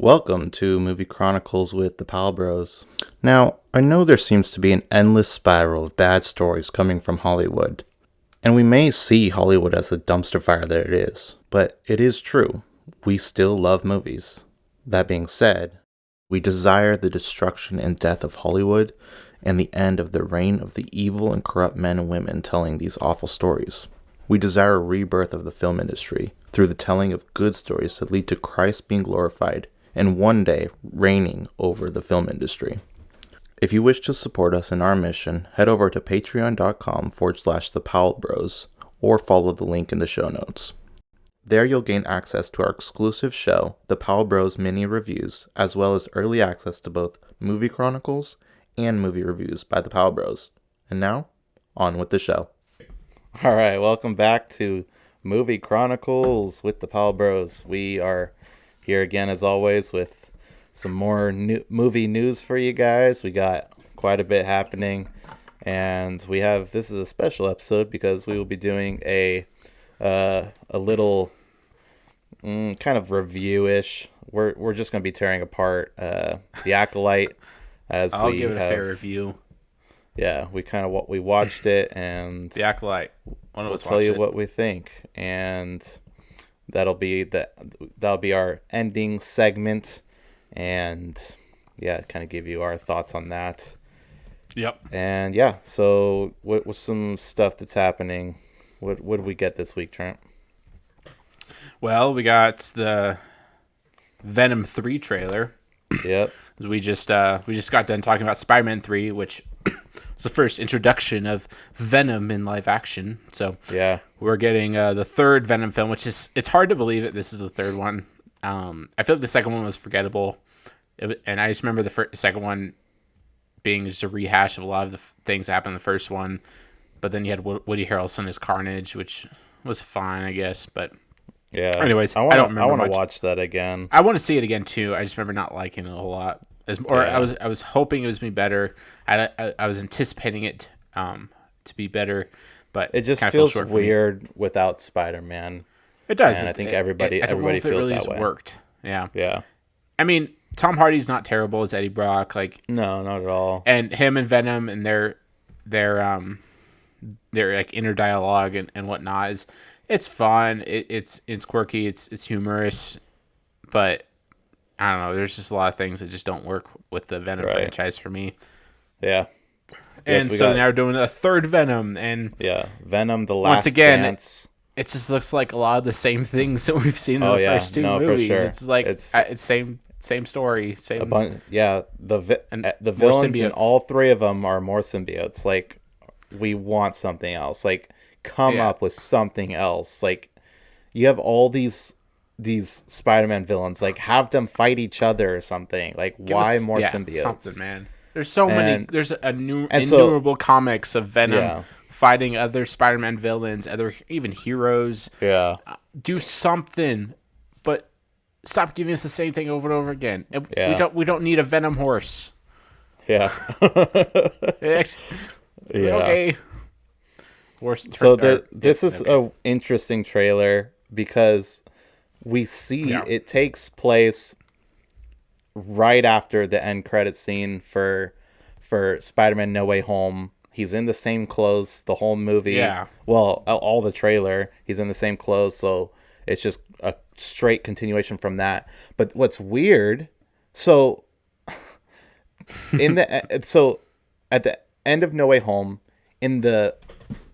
Welcome to Movie Chronicles with the Pal Bros. Now, I know there seems to be an endless spiral of bad stories coming from Hollywood, and we may see Hollywood as the dumpster fire that it is, but it is true. We still love movies. That being said, we desire the destruction and death of Hollywood and the end of the reign of the evil and corrupt men and women telling these awful stories. We desire a rebirth of the film industry through the telling of good stories that lead to Christ being glorified and one day reigning over the film industry. If you wish to support us in our mission, head over to patreon.com/thepowellbros or follow the link in the show notes. There you'll gain access to our exclusive show, The Powell Bros Mini Reviews, as well as early access to both Movie Chronicles and movie reviews by the Powell Bros. And now, on with the show. All right, welcome back to Movie Chronicles with the Powell Bros. We are here again, as always, with some more movie news for you guys. We got quite a bit happening, and this is a special episode because we will be doing a little kind of review-ish. We're just going to be tearing apart the Acolyte. I'll give it a fair review. Yeah, we watched it, and the Acolyte. We'll tell you what we think, and that'll be our ending segment, and kind of give you our thoughts on that. Yep. And so what was some stuff that's happening? What did we get this week, Trent? Well, we got the Venom 3 trailer. Yep. We just got done talking about Spider-Man 3, which is the first introduction of Venom in live action. So yeah, we're getting the third Venom film, it's hard to believe that this is the third one. I feel like the second one was forgettable, and I just remember the second one being just a rehash of a lot of the things that happened in the first one. But then you had Woody Harrelson as Carnage, which was fine, I guess. But yeah. Anyways, I don't remember. I want to watch that again. I want to see it again too. I just remember not liking it a whole lot. I was hoping it was be better. I was anticipating it to be better, but it just feels weird without Spider-Man. It does. And I think everybody feels really that way. Worked. Yeah. Yeah. I mean, Tom Hardy's not terrible as Eddie Brock. No, not at all. And him and Venom and their like inner dialogue and whatnot it's fun. It's quirky. It's humorous, but I don't know. There's just a lot of things that just don't work with the Venom franchise for me. Yeah. And so now we're doing a third Venom, and Venom: The Last once again, Dance. It just looks like a lot of the same things that we've seen in the first two movies. For sure. It's like it's same story, same. The villains in all three of them are more symbiotes. Like, we want something else. Like, come up with something else. Like, you have all these Spider-Man villains. Like, have them fight each other or something. Like, why more symbiotes? Something, man. There's so many. There's innumerable comics of Venom fighting other Spider-Man villains, even heroes. Yeah. Do something, but stop giving us the same thing over and over again. We don't need a Venom horse. Yeah. Okay. So this is an interesting trailer because we see it takes place right after the end credit scene for Spider-Man No Way Home. He's in the same clothes the whole movie. Yeah. Well, all the trailer, he's in the same clothes, so it's just a straight continuation from that. But what's weird, so at the end of No Way Home, in the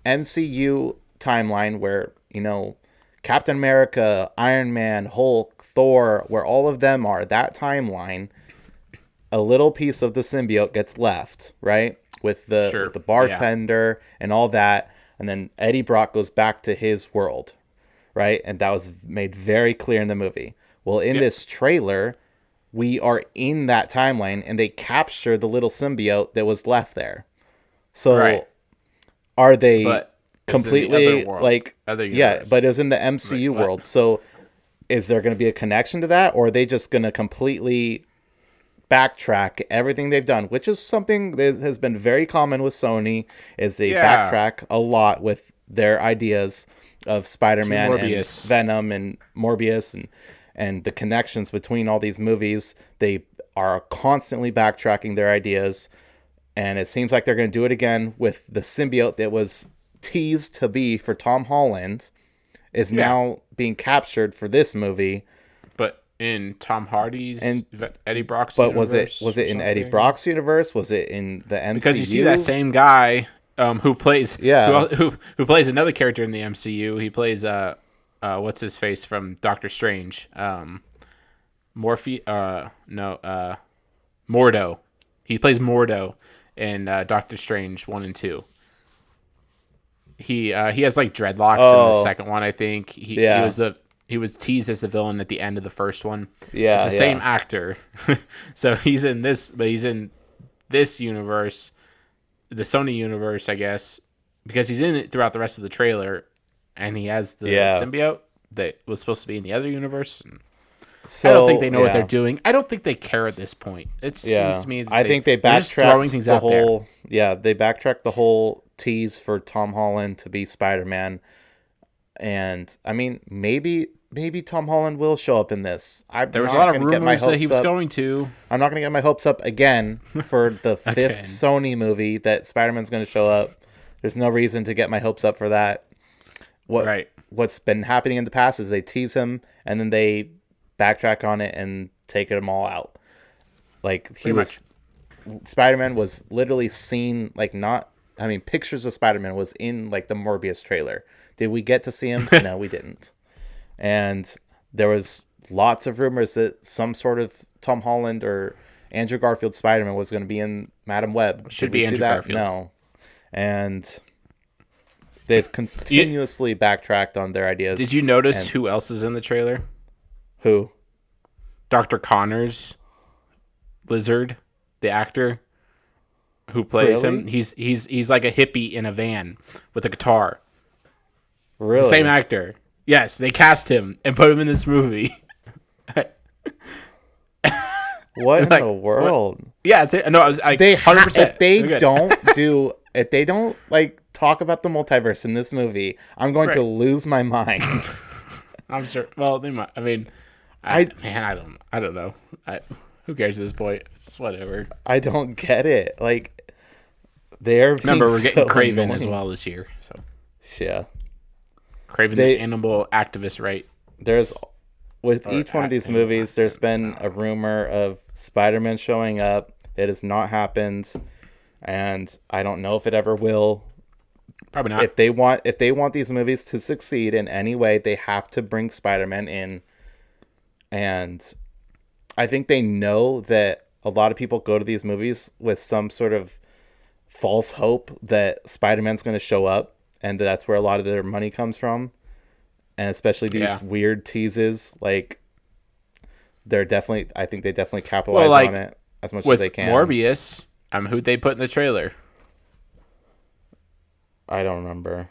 MCU timeline where, Captain America, Iron Man, Hulk, Thor, where all of them are, that timeline, a little piece of the symbiote gets left, right? With the bartender and all that. And then Eddie Brock goes back to his world, right? And that was made very clear in the movie. Well, in this trailer, we are in that timeline, and they capture the little symbiote that was left there. So are they completely other universe. But it was in the MCU world. So is there going to be a connection to that, or are they just going to completely backtrack everything they've done, which is something that has been very common with Sony, is they backtrack a lot with their ideas of Spider-Man and Venom and Morbius and the connections between all these movies. They are constantly backtracking their ideas, and it seems like they're going to do it again with the symbiote that was teased to be for Tom Holland is now being captured for this movie. But in Tom Hardy's and Eddie Brock's but universe, was it in Eddie Brock's universe? Was it in the MCU? Because you see that same guy who plays who plays another character in the MCU. He plays what's his face from Doctor Strange, Mordo. He plays Mordo in Doctor Strange 1 and 2. He has like dreadlocks in the second one, I think. He was teased as the villain at the end of the first one. Yeah, it's the same actor. So he's in this, but he's in this universe, the Sony universe, I guess, because he's in it throughout the rest of the trailer, and he has the symbiote that was supposed to be in the other universe. So, I don't think they know what they're doing. I don't think they care at this point. It seems to me that I think they backtracked throwing things out there. Yeah, they backtracked the whole tease for Tom Holland to be Spider-Man. And I mean, maybe Tom Holland will show up in this. There was a lot of rumors that he was going to. I'm not going to get my hopes up again for the fifth Sony movie that Spider-Man's going to show up. There's no reason to get my hopes up for that. What's been happening in the past is they tease him and then they backtrack on it and take them all out. Like Spider-Man was literally seen pictures of Spider-Man was in like the Morbius trailer. Did we get to see him? No, we didn't. And there was lots of rumors that some sort of Tom Holland or Andrew Garfield Spider-Man was going to be in Madam Web. Should be Andrew Garfield. No. And they've continuously backtracked on their ideas. Did you notice who else is in the trailer? Who? Dr. Connors, Lizard, the actor who plays him. He's like a hippie in a van with a guitar. Really? Same actor. Yes, they cast him and put him in this movie. What in the world? What? Yeah, no, I was like, 100%. If they don't like talk about the multiverse in this movie, I'm going to lose my mind. I'm sure. Well, they might. I mean, I don't know. Who cares at this point? It's whatever. I don't get it. Like, remember we're getting Kraven annoying as well this year. So yeah, Kraven, the animal activist, right? Each one of these movies, there's been a rumor of Spider-Man showing up. It has not happened, and I don't know if it ever will. Probably not. If they want these movies to succeed in any way, they have to bring Spider-Man in. And I think they know that a lot of people go to these movies with some sort of false hope that Spider-Man's going to show up, and that's where a lot of their money comes from. And especially these weird teases, like I think they definitely capitalize on it as much as they can. Morbius, who'd they put in the trailer? I don't remember.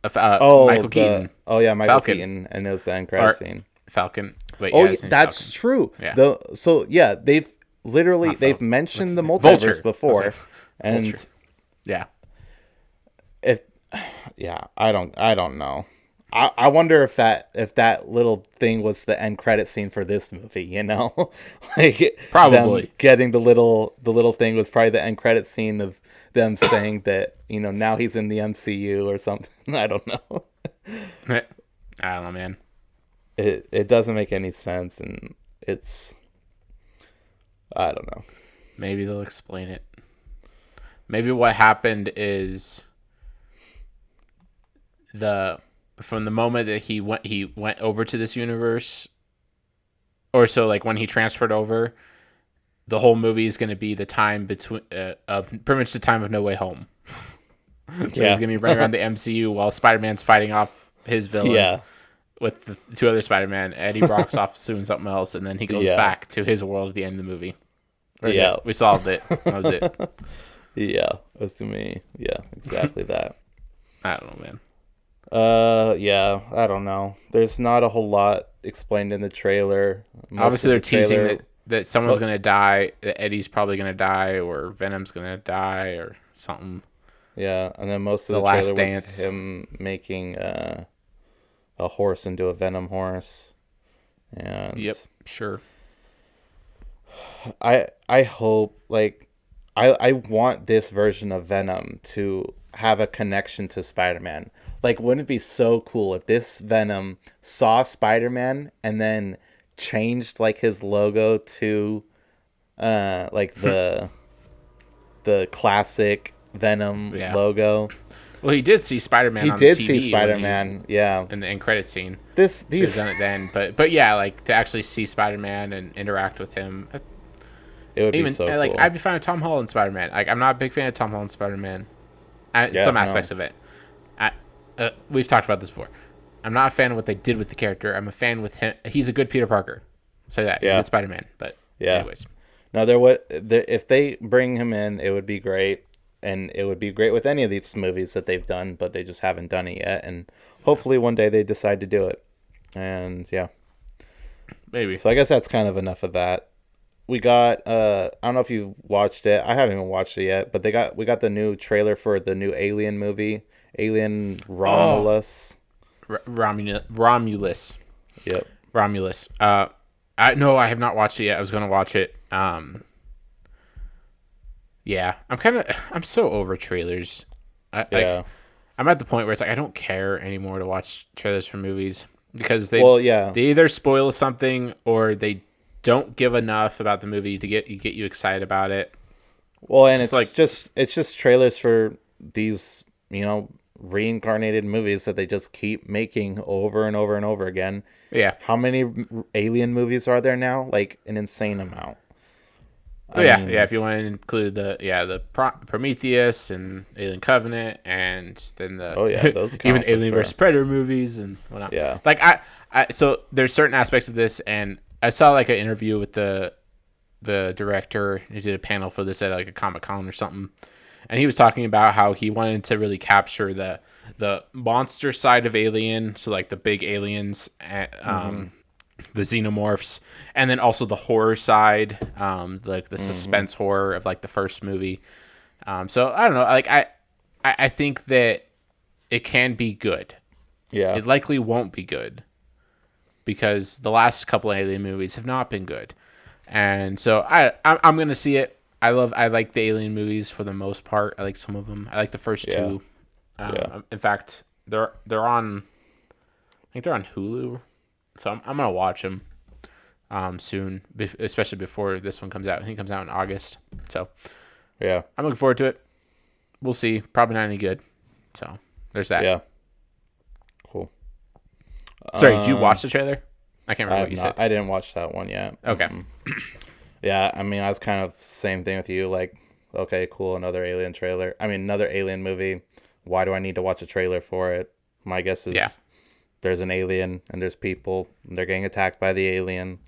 Michael Keaton. Michael Keaton, and it was the end credit scene. Falcon. Wait, that's Falcon. true. Yeah. They've literally mentioned the multiverse Vulture. before, and Vulture. I don't know. I wonder if that little thing was the end credit scene for this movie. You know, like probably getting the little thing was probably the end credit scene of them saying that now he's in the MCU or something. I don't know. I don't know, man. It doesn't make any sense, and I don't know. Maybe they'll explain it. Maybe what happened is from the moment that he went over to this universe, or so like when he transferred over, the whole movie is going to be the time between of pretty much the time of No Way Home. So he's going to be running around the MCU while Spider-Man's fighting off his villains with the two other Spider-Man. Eddie Brock's off doing something else, and then he goes back to his world at the end of the movie. We solved it. That was it. Yeah, that's to me. Yeah, exactly that. I don't know, man. I don't know. There's not a whole lot explained in the trailer. Obviously, they're teasing that someone's going to die, that Eddie's probably going to die, or Venom's going to die, or something. Yeah, and then most of the Last trailer Dance. was him making a horse into a Venom horse. And Yep. Sure. I hope, like, I want this version of Venom to have a connection to Spider-Man. Like, wouldn't it be so cool if this Venom saw Spider-Man and then changed like his logo to like the classic Venom Yeah. logo? Well, he did see Spider-Man He on the did see TV when he Spider-Man, yeah. in the end credit scene. This Should have these done it then, but yeah, like to actually see Spider-Man and interact with him. it would be Even so like cool. I'd be fine with Tom Holland Spider-Man. Like I'm not a big fan of Tom Holland Spider-Man. Yeah, Some no. aspects of it. We've talked about this before. I'm not a fan of what they did with the character. I'm a fan with him. He's a good Peter Parker. Say that. He's a Yeah. good Spider-Man. But Yeah. anyways, No, if they bring him in, it would be great, and it would be great with any of these movies that they've done, but they just haven't done it yet, and hopefully one day they decide to do it. And yeah, maybe. so I guess that's kind of enough of that. We got I don't know if you watched it. I haven't even watched it yet, but we got the new trailer for the new Alien movie, Alien Romulus. Romulus. Yep. Romulus. I have not watched it yet. I was going to watch it. Yeah, I'm so over trailers. Yeah. I'm at the point where it's like I don't care anymore to watch trailers for movies because they yeah. they either spoil something or they don't give enough about the movie to get you excited about it. Well, and it's just trailers for these, reincarnated movies that they just keep making over and over and over again. Yeah. How many Alien movies are there now? Like an insane amount. Yeah. If you want to include the Prometheus and Alien Covenant, and then those count even for Alien sure. vs Predator movies and whatnot. Yeah. Like so there's certain aspects of this, and I saw like an interview with the director. He did a panel for this at like a Comic-Con or something, and he was talking about how he wanted to really capture the monster side of Alien, so like the big aliens, the xenomorphs, and then also the horror side, like the suspense horror of like the first movie. So I don't know, like I think that it can be good. Yeah. It likely won't be good because the last couple of Alien movies have not been good, and so I'm gonna see it. I like the Alien movies for the most part. I like some of them. I like the first two. In fact, they're on. I think they're on Hulu, so I'm gonna watch them soon, especially before this one comes out. I think it comes out in August, so Yeah. I'm looking forward to it. We'll see. Probably not any good. So there's that. Yeah. Cool. Sorry, did you watch the trailer? I can't remember what you said. I didn't watch that one yet. Okay. Yeah, I mean, I was kind of same thing with you. Like, okay, cool, another Alien trailer. I mean, another Alien movie. Why do I need to watch a trailer for it? My guess is there's an alien and there's people and they're getting attacked by the alien.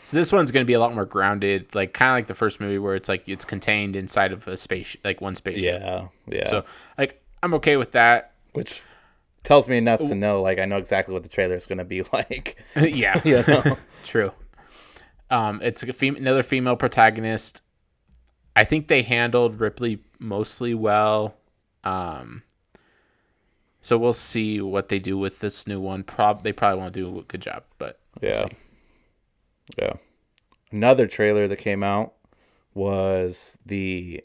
So this one's going to be a lot more grounded, like kind of like the first movie where it's like it's contained inside of a space, like one spaceship. Yeah. So like I'm okay with that. Which tells me enough to know, like, I know exactly what the trailer is going to be like. Yeah. You know? True. It's another female protagonist. I think they handled Ripley mostly well. So we'll see what they do with this new one. They probably won't do a good job, but we'll see. Yeah. Another trailer that came out was the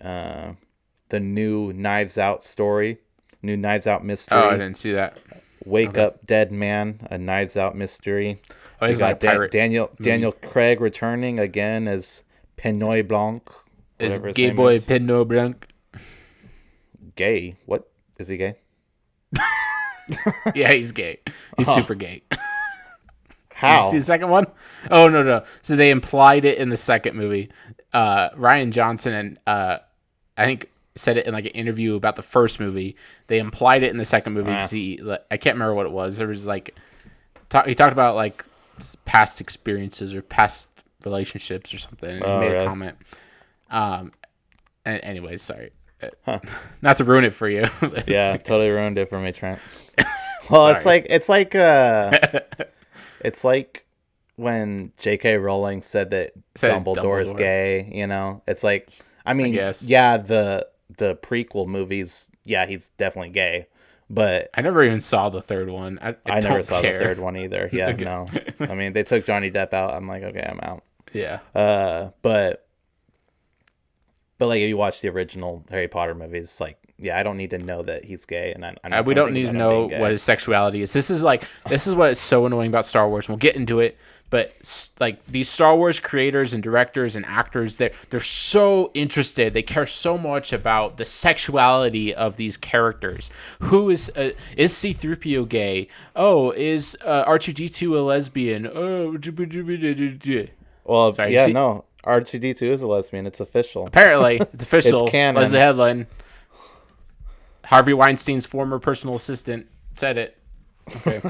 new Knives Out story, new Knives Out mystery. Oh, I didn't see that. Wake Up Dead Man, a Knives Out mystery. Oh, he's got pirate. Daniel Craig returning again as Pinoy Blanc. Is gay boy Pinoy Blanc? Gay? What? Is he gay? Yeah, he's gay. He's super gay. How? Did you see the second one? Oh, no. So they implied it in the second movie. Ryan Johnson and I think said it in like an interview about the first movie. They implied it in the second movie. I can't remember what it was. There was like he talked about like past experiences or past relationships or something. And he made a comment. And anyways, sorry. Not to ruin it for you. Yeah, totally ruined it for me, Trent. Well, it's like when J.K. Rowling said that Dumbledore is gay. You know, it's like, I mean, yeah, the prequel movies, yeah, he's definitely gay, But I never even saw the third one. I never don't saw care. the third one either. Yeah, Okay. no. I mean, they took Johnny Depp out. I'm like, okay, I'm out. Yeah. But like, if you watch the original Harry Potter movies, like, yeah, I don't need to know that he's gay, and I'm not We gonna don't think need to about him know being gay. what his sexuality is. This is what is so annoying about Star Wars. We'll get into it, but like these Star Wars creators and directors and actors, they're so interested. They care so much about the sexuality of these characters. Who is C-3PO gay? Oh, is R2-D2 a lesbian? Oh, Well, sorry. yeah, no, R2D2 is a lesbian. It's official. Apparently, it's official. It's canon. Was the headline. Harvey Weinstein's former personal assistant said it. Okay.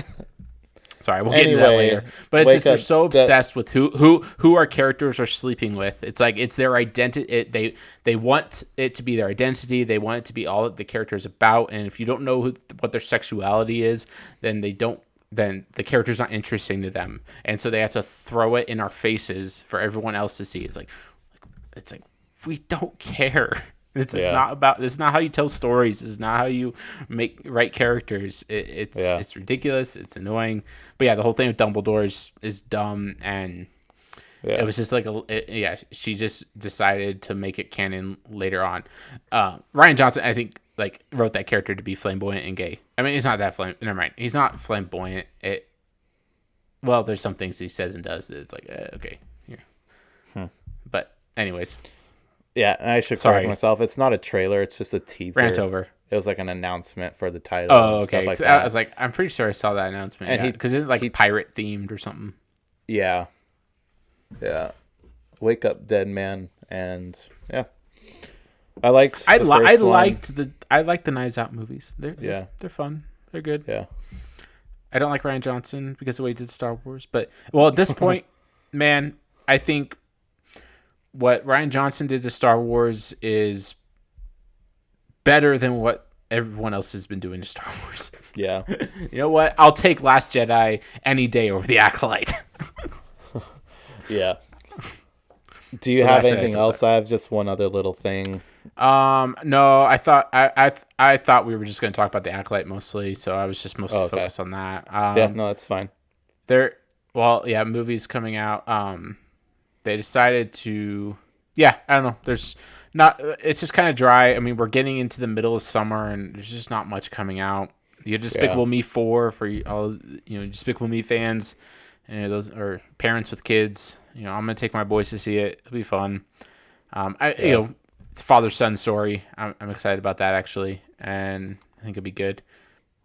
Sorry, we'll get into that later. But it's just they're so obsessed with who our characters are sleeping with. It's like it's their identity. They want it to be their identity. They want it to be all that the character is about. And if you don't know what their sexuality is, then then the character's not interesting to them. And so they have to throw it in our faces for everyone else to see. It's like we don't care. This is not how you tell stories. This is not how you write characters. It's ridiculous. It's annoying. But yeah, the whole thing with Dumbledore is dumb, and it was just like she just decided to make it canon later on. Rian Johnson, I think, like wrote that character to be flamboyant and gay. I mean, he's not that never mind. He's not flamboyant. Well, there's some things he says and does that it's like okay, here. But anyways. Yeah, and I should correct myself. It's not a trailer. It's just a teaser. Rant over. It was like an announcement for the title. Oh, and okay. Stuff like that. I was like, I'm pretty sure I saw that announcement. And because it's like pirate themed or something. Yeah. Yeah. Wake Up Dead Man, and yeah, I liked the Knives Out movies. They're fun. They're good. Yeah. I don't like Rian Johnson because of the way he did Star Wars, but at this point, man, I think what Rian Johnson did to Star Wars is better than what everyone else has been doing to Star Wars. Yeah. You know what? I'll take Last Jedi any day over the Acolyte. Yeah. Do you have anything else? I have just one other little thing. No, I thought I thought we were just going to talk about the Acolyte mostly, so I was just mostly focused on that. Yeah, no, that's fine. Movies coming out. They decided to, I don't know. There's not. It's just kind of dry. I mean, we're getting into the middle of summer, and there's just not much coming out. You have Despicable Me 4 for all Despicable Me fans, and those are parents with kids. I'm gonna take my boys to see it. It'll be fun. It's a father-son story. I'm excited about that actually, and I think it'll be good.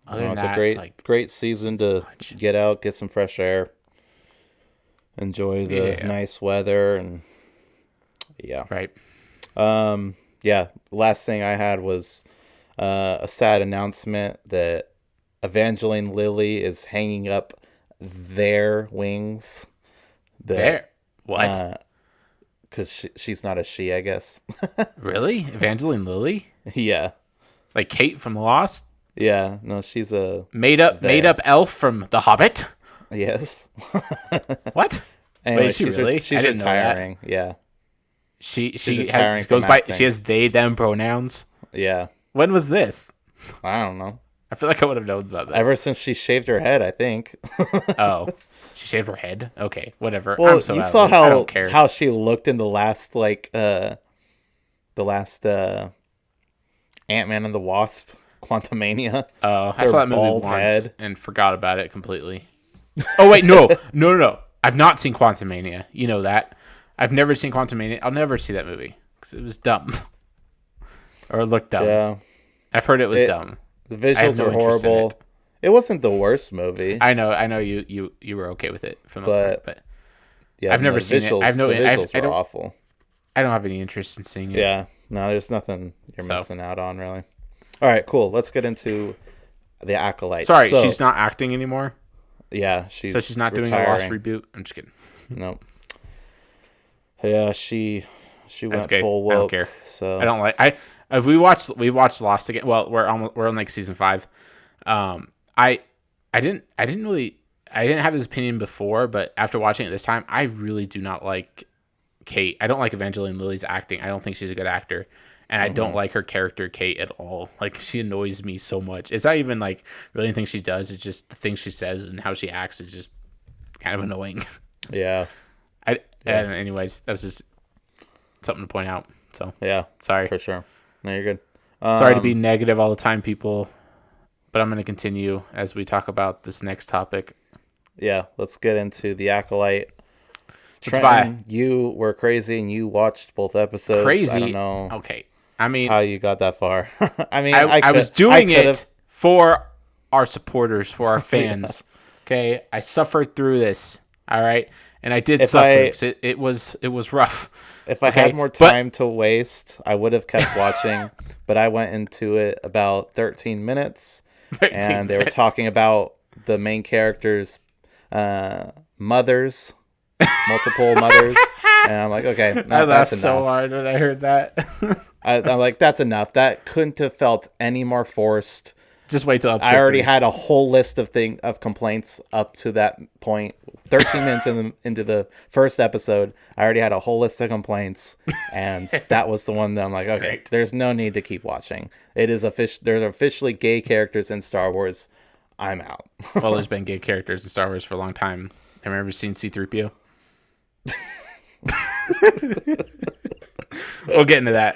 Other than that, it's a great season to get out, get some fresh air. Enjoy the nice weather and right. Last thing I had was a sad announcement that Evangeline Lilly is hanging up their wings. What? Because she's not a she, I guess. Really, Evangeline Lilly? Yeah. Like Kate from Lost? Yeah. No, she's a made up elf from The Hobbit. Yes. What? Anyway, wait, is she really? She's retiring. Yeah. She goes by. She has they them pronouns. Yeah. When was this? I don't know. I feel like I would have known about this. Ever since she shaved her head, I think. Oh, she shaved her head. Okay, whatever. Well, I'm so you out saw of it. I don't care. how she looked in the last Ant-Man and the Wasp, Quantumania. Oh, I saw that movie once and forgot about it completely. Oh wait, no. I've not seen Quantumania. You know that. I've never seen Quantumania. I'll never see that movie because it was dumb, or it looked dumb. Yeah, I've heard it was dumb. The visuals were horrible. It wasn't the worst movie. I know. You were okay with it for the most part, but yeah, I've never seen it. I've no. The visuals I don't. Were awful. I don't have any interest in seeing it. Yeah, no, there's nothing you're missing out on really. All right, cool. Let's get into the Acolyte. Sorry, she's not acting anymore. Yeah, she's not retiring. doing a Lost reboot. I'm just kidding. Nope. Yeah, she went full woke. I don't care. So I don't like. We watched Lost again. Well, we're on like season 5. I didn't have this opinion before, but after watching it this time, I really do not like Kate. I don't like Evangeline Lilly's acting. I don't think she's a good actor, and I don't like her character Kate at all. Like, she annoys me so much. It's not even like really anything she does. It's just the things she says and how she acts is just kind of annoying. Yeah. And anyways, that was just something to point out. So yeah, sorry for sure. No, you're good. Sorry to be negative all the time, people, but I'm going to continue as we talk about this next topic. Yeah, let's get into the Acolyte. Trenton, Tobiah, you were crazy and you watched both episodes. Crazy? I don't know. Okay. I mean, how you got that far. I mean, I was doing it for our supporters, for our fans. Okay, I suffered through this. All right, and I did suffer. It was rough. If I had more time to waste, I would have kept watching. But I went into it about 13 minutes, and they were talking about the main characters' mothers, multiple mothers, and I'm like, okay, no, I laughed that's enough. so hard when I heard that. I'm like, that's enough. That couldn't have felt any more forced. Just wait till I already had a whole list of complaints up to that point. 13 minutes into the first episode, I already had a whole list of complaints, and that was the one that I'm like, okay, great. There's no need to keep watching. There's officially gay characters in Star Wars. I'm out. Well, there's been gay characters in Star Wars for a long time. Have you ever seen C-3PO? We'll get into that.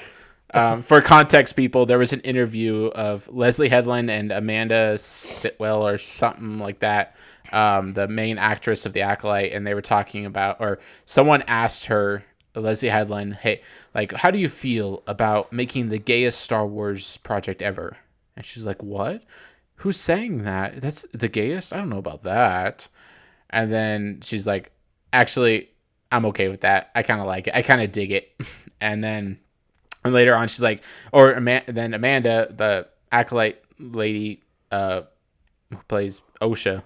For context, people, there was an interview of Leslie Headland and Amanda Sitwell or something like that, the main actress of The Acolyte, and they were talking about, or someone asked her, Leslie Headland, hey, like, how do you feel about making the gayest Star Wars project ever? And she's like, what? Who's saying that? That's the gayest? I don't know about that. And then she's like, actually, I'm okay with that. I kind of like it. I kind of dig it. And later on, she's like, then Amanda, the Acolyte lady who plays Osha,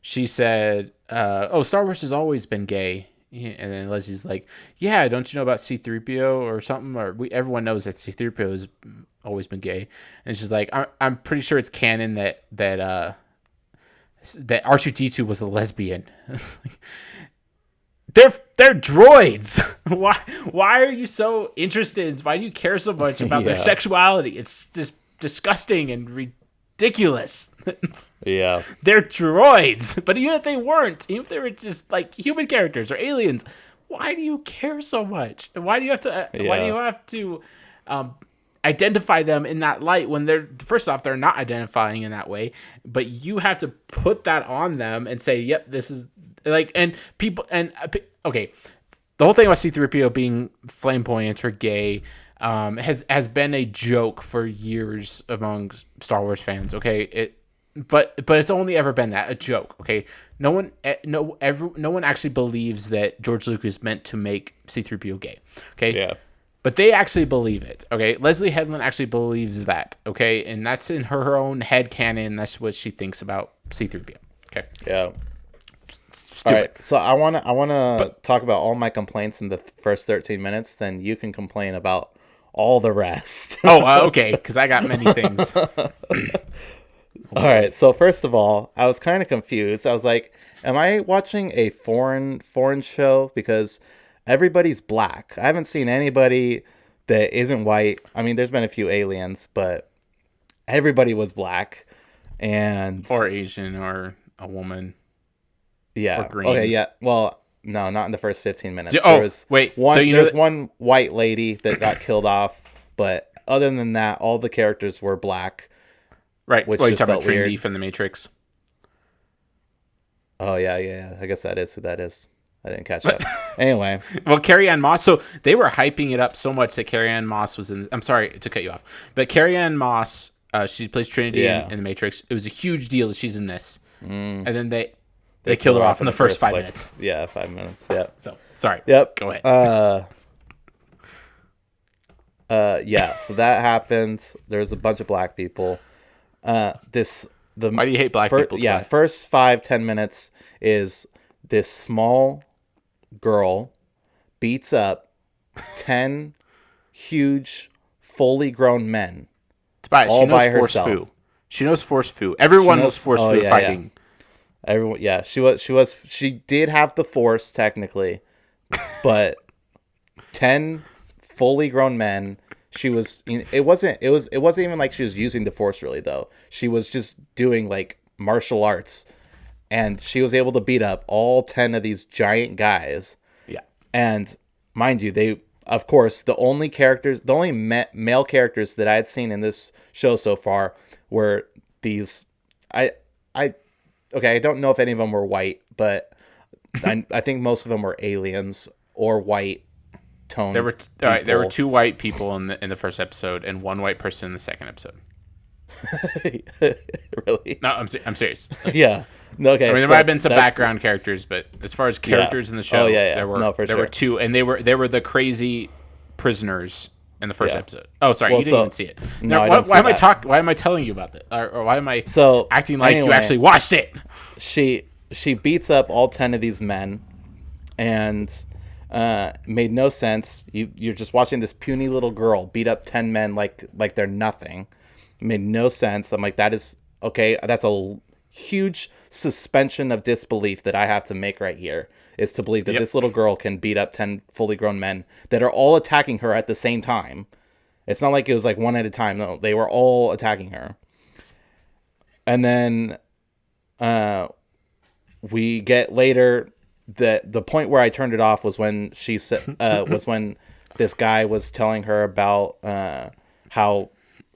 she said, Star Wars has always been gay. And then Leslie's like, yeah, don't you know about C-3PO or something? Or everyone knows that C-3PO has always been gay. And she's like, I'm pretty sure it's canon that R2-D2 was a lesbian. They're droids. Why are you so interested? Why do you care so much about their sexuality? It's just disgusting and ridiculous. Yeah. They're droids. But even if they weren't, even if they were just like human characters or aliens, why do you care so much? Why do you have to identify them in that light when they're not identifying in that way, but you have to put that on them and say, yep, this is like, and people, and okay, the whole thing about C-3PO being flamboyant or gay has been a joke for years among Star Wars fans. Okay, but it's only ever been a joke. Okay, no one actually believes that George Lucas meant to make C-3PO gay. Okay, yeah, but they actually believe it. Okay, Leslie Headland actually believes that. Okay, and that's in her own head canon. That's what she thinks about C-3PO. Okay, yeah. Stupid. All right, so I want to talk about all my complaints in the first 13 minutes. Then you can complain about all the rest. Okay, because I got many things. All right, so first of all, I was kind of confused. I was like, am I watching a foreign show? Because everybody's black. I haven't seen anybody that isn't white. I mean, there's been a few aliens, but everybody was black. Or Asian or a woman. Yeah. Or green. Okay, yeah. Well, no, not in the first 15 minutes. There's one white lady that got killed off, but other than that, all the characters were black. Right. Which you're talking about Trinity weird. From the Matrix. Oh, yeah. I guess that is who that is. I didn't catch that. Anyway. Well, Carrie-Anne Moss. So they were hyping it up so much that Carrie-Anne Moss was in. I'm sorry to cut you off, but Carrie-Anne Moss, she plays Trinity in the Matrix. It was a huge deal that she's in this, and then they killed her off in the first 5 minutes. Yeah, 5 minutes. Yeah. So sorry. Yep. Go ahead. Yeah. So that happened. There's a bunch of black people. Why do you hate black people? Yeah. First 5-10 minutes is this small girl beats up 10 huge, fully grown men. Tobias, all she knows by force herself. fu. She knows force fu. Everyone knows force fu fighting. Yeah. Everyone, yeah. She did have the force technically, but 10 fully grown men. She was. It wasn't. It wasn't even like she was using the Force really though. She was just doing like martial arts, and she was able to beat up all 10 of these giant guys. Yeah. And mind you, they, of course, the only characters, the only male characters that I had seen in this show so far were these. Okay, I don't know if any of them were white, but I think most of them were aliens or white tone. There were there were 2 white people in the first episode and 1 white person in the second episode. Really? No, I'm serious. Yeah. No, okay. I mean, there might have been some background characters, but as far as characters in the show, there were 2, and they were the crazy prisoners in the first episode. Oh, sorry, you didn't even see it. No, why am I Why am I telling you about that? Or why am I acting like you actually watched it? She beats up all 10 of these men, and made no sense. You're just watching this puny little girl beat up 10 men like they're nothing. It made no sense. I'm like, that is okay. That's a huge suspension of disbelief that I have to make right here, is to believe that this little girl can beat up 10 fully grown men that are all attacking her at the same time. It's not like it was like one at a time. No, they were all attacking her. And then we get later the point where I turned it off was when she said was when this guy was telling her about how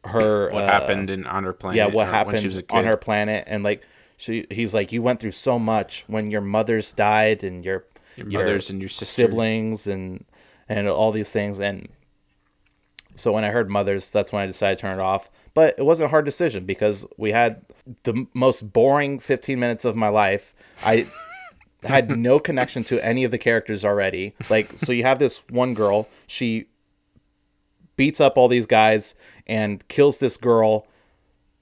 her what happened on her planet. Yeah, what happened when she was a kid. On her planet, and like he's like, you went through so much when your mothers died and your mothers and your siblings and all these things. And so when I heard mothers, that's when I decided to turn it off. But it wasn't a hard decision because we had the most boring 15 minutes of my life. I had no connection to any of the characters already. Like, so you have this one girl, she beats up all these guys and kills this girl.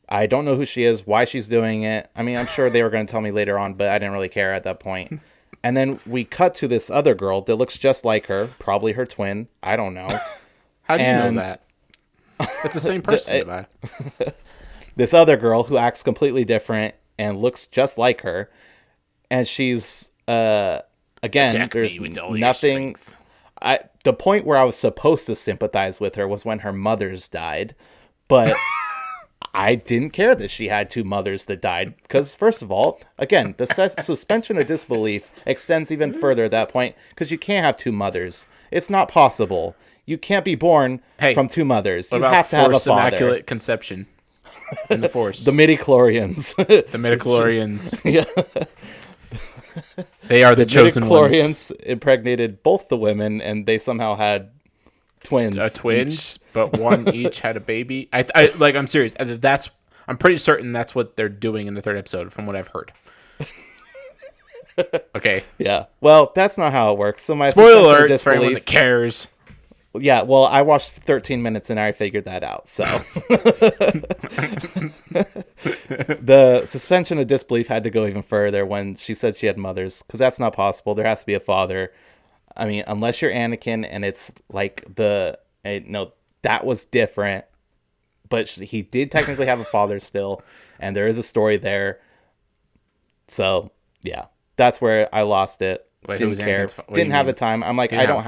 I don't know who she is, why she's doing it. I mean, I'm sure they were going to tell me later on, but I didn't really care at that point. And then we cut to this other girl that looks just like her, probably her twin. I don't know. How do you know that? It's the same person. This other girl who acts completely different and looks just like her. And she's, again, there's nothing. The point where I was supposed to sympathize with her was when her mothers died. But I didn't care that she had 2 mothers that died. Because, first of all, again, the suspension of disbelief extends even further at that point. Because you can't have 2 mothers. It's not possible. You can't be born from 2 mothers. You have to have a father. Immaculate conception in the Force. The midichlorians. The midichlorians. Yeah. They are the chosen ones. The midichlorians impregnated both the women, and they somehow had twins. Twins, but one each had a baby. I'm serious. I'm pretty certain that's what they're doing in the 3rd episode, from what I've heard. Okay. Yeah. Well, that's not how it works. So my spoiler alert for anyone that cares. Yeah, well, I watched 13 minutes and I figured that out. So the suspension of disbelief had to go even further when she said she had mothers, because that's not possible. There has to be a father. I mean, unless you're Anakin and it's like that was different. But he did technically have a father still, and there is a story there. So, yeah, that's where I lost it. Didn't care. Didn't have the time. I'm like, I don't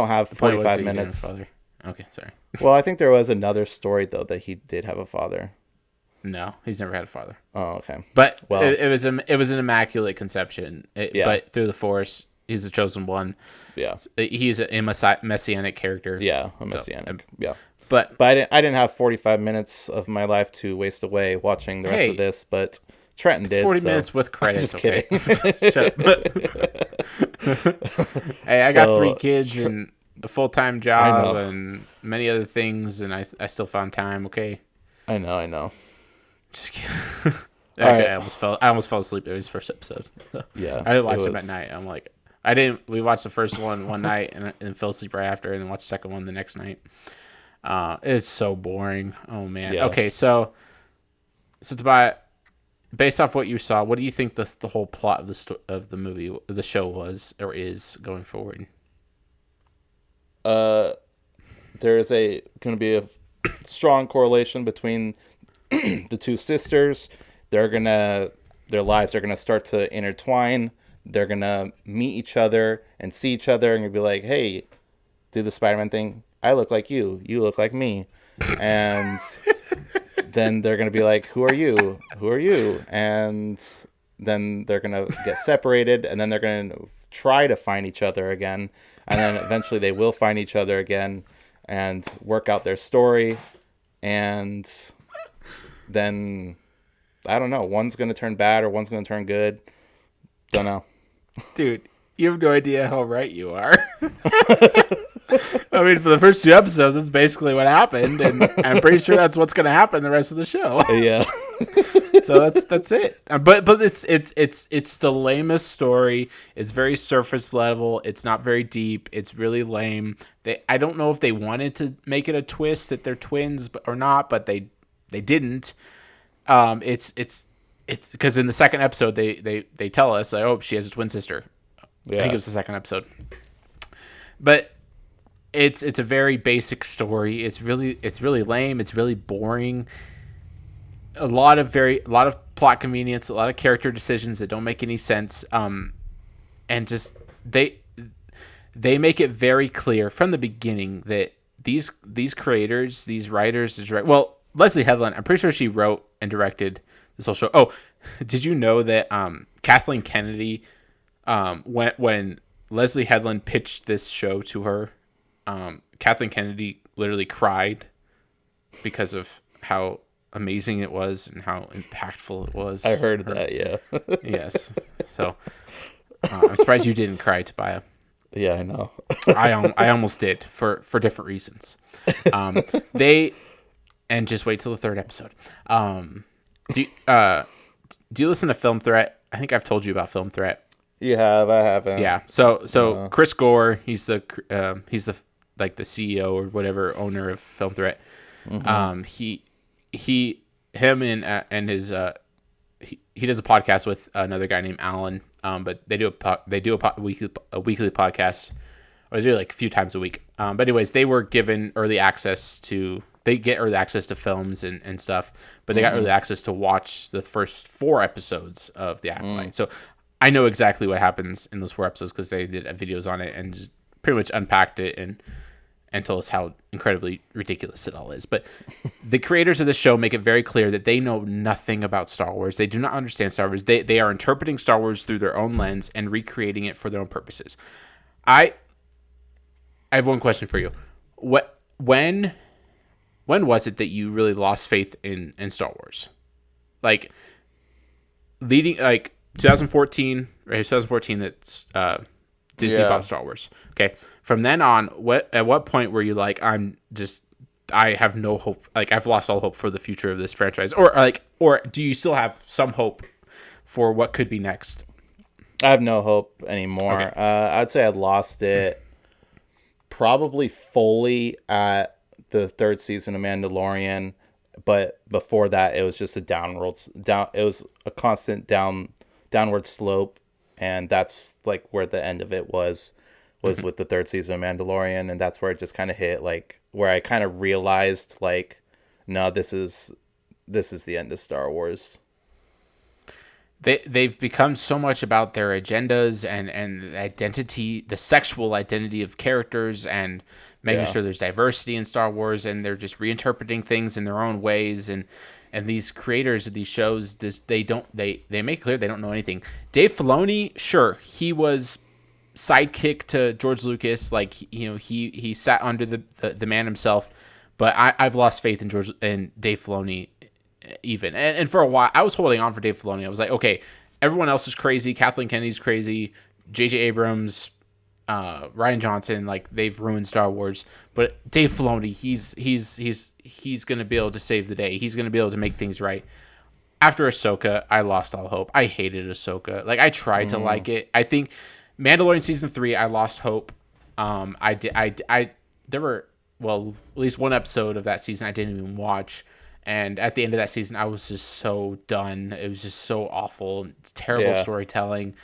have 45 minutes. Okay, sorry. Well, I think there was another story, though, that he did have a father. No, he's never had a father. Oh, okay. But it was an immaculate conception. But through the Force, he's the chosen one. Yeah. He's a messianic character. Yeah, a messianic. Yeah. But I didn't have 45 minutes of my life to waste away watching the rest of this, but Trenton did. 40 minutes with credits. I'm just kidding. Hey, I got 3 kids and a full-time job and many other things, and I still found time. Okay. I know. Just kidding. Actually, right. I almost fell asleep in his first episode. Yeah. I watched him at night. I'm like, we watched the first one night and fell asleep right after, and then watched the second one the next night. It's so boring. Oh man. Yeah. Okay, so Tobias, based off what you saw, what do you think the whole plot of the movie, the show was or is going forward? There is going to be a strong correlation between the 2 sisters. Their lives are gonna start to intertwine. They're gonna meet each other and see each other and be like, hey, do the Spider-Man thing. I look like you. You look like me. And then they're going to be like, who are you? Who are you? And then they're going to get separated, and then they're going to try to find each other again. And then eventually they will find each other again and work out their story. And then, I don't know, one's going to turn bad or one's going to turn good. Don't know. Dude, you have no idea how right you are. I mean, for the first 2 episodes, that's basically what happened, and I'm pretty sure that's what's going to happen the rest of the show. Yeah. So that's it. But it's the lamest story. It's very surface level. It's not very deep. It's really lame. I don't know if they wanted to make it a twist that they're twins or not, but they didn't. It's because in the second episode they tell us, like, oh, she has a twin sister. Yeah. I think it was the second episode. But it's a very basic story. It's really lame. It's really boring. A lot of plot convenience, a lot of character decisions that don't make any sense. And just they make it very clear from the beginning that these creators, these writers, Leslie Headland, I'm pretty sure she wrote and directed this whole show. Oh, did you know that Kathleen Kennedy, when Leslie Headland pitched this show to her, Kathleen Kennedy literally cried because of how amazing it was and how impactful it was. I heard that, yeah. Yes. So I'm surprised you didn't cry, Tobiah. Yeah, I know. I almost did for different reasons. And just wait till the third episode. Do you listen to Film Threat? I think I've told you about Film Threat. You have, I haven't. Yeah. So Chris Gore, he's the like the CEO or whatever, owner of Film Threat. Mm-hmm. Him and his he does a podcast with another guy named Alan. But they do a weekly podcast, or they do it like a few times a week. But anyways, they were given early access to. They get early access to films and stuff, but they got early access to watch the first 4 episodes of The Acolyte. So I know exactly what happens in those 4 episodes because they did videos on it and just pretty much unpacked it and told us how incredibly ridiculous it all is. But the creators of the show make it very clear that they know nothing about Star Wars. They do not understand Star Wars. They are interpreting Star Wars through their own lens and recreating it for their own purposes. I have one question for you. When was it that you really lost faith in Star Wars? Like leading, like 2014, right? 2014 that Disney bought Star Wars. Okay. From then on, at what point were you like, I have no hope, like I've lost all hope for the future of this franchise, or do you still have some hope for what could be next? I have no hope anymore. Okay. I'd say I lost it probably fully at the 3rd season of Mandalorian, but before that it was just it was a constant downward slope, and that's like where the end of it was with the 3rd season of Mandalorian, and that's where it just kind of hit, like where I kind of realized, like, no, this is the end of Star Wars. They've become so much about their agendas and identity, the sexual identity of characters, and making sure there's diversity in Star Wars, and they're just reinterpreting things in their own ways. And these creators of these shows, they make clear they don't know anything. Dave Filoni, sure, he was sidekick to George Lucas, like, you know, he sat under the man himself, but I've lost faith in Dave Filoni even, and for a while I was holding on for Dave Filoni. I was like, okay, everyone else is crazy, Kathleen Kennedy's crazy, J.J. Abrams, Rian Johnson, like, they've ruined Star Wars, but Dave Filoni, he's gonna be able to save the day. He's gonna be able to make things right. After Ahsoka, I lost all hope. I hated Ahsoka. Like, I tried to like it. I think Mandalorian season 3, I lost hope. There were, well, at least one episode of that season I didn't even watch. And at the end of that season, I was just so done. It was just so awful. It's terrible storytelling,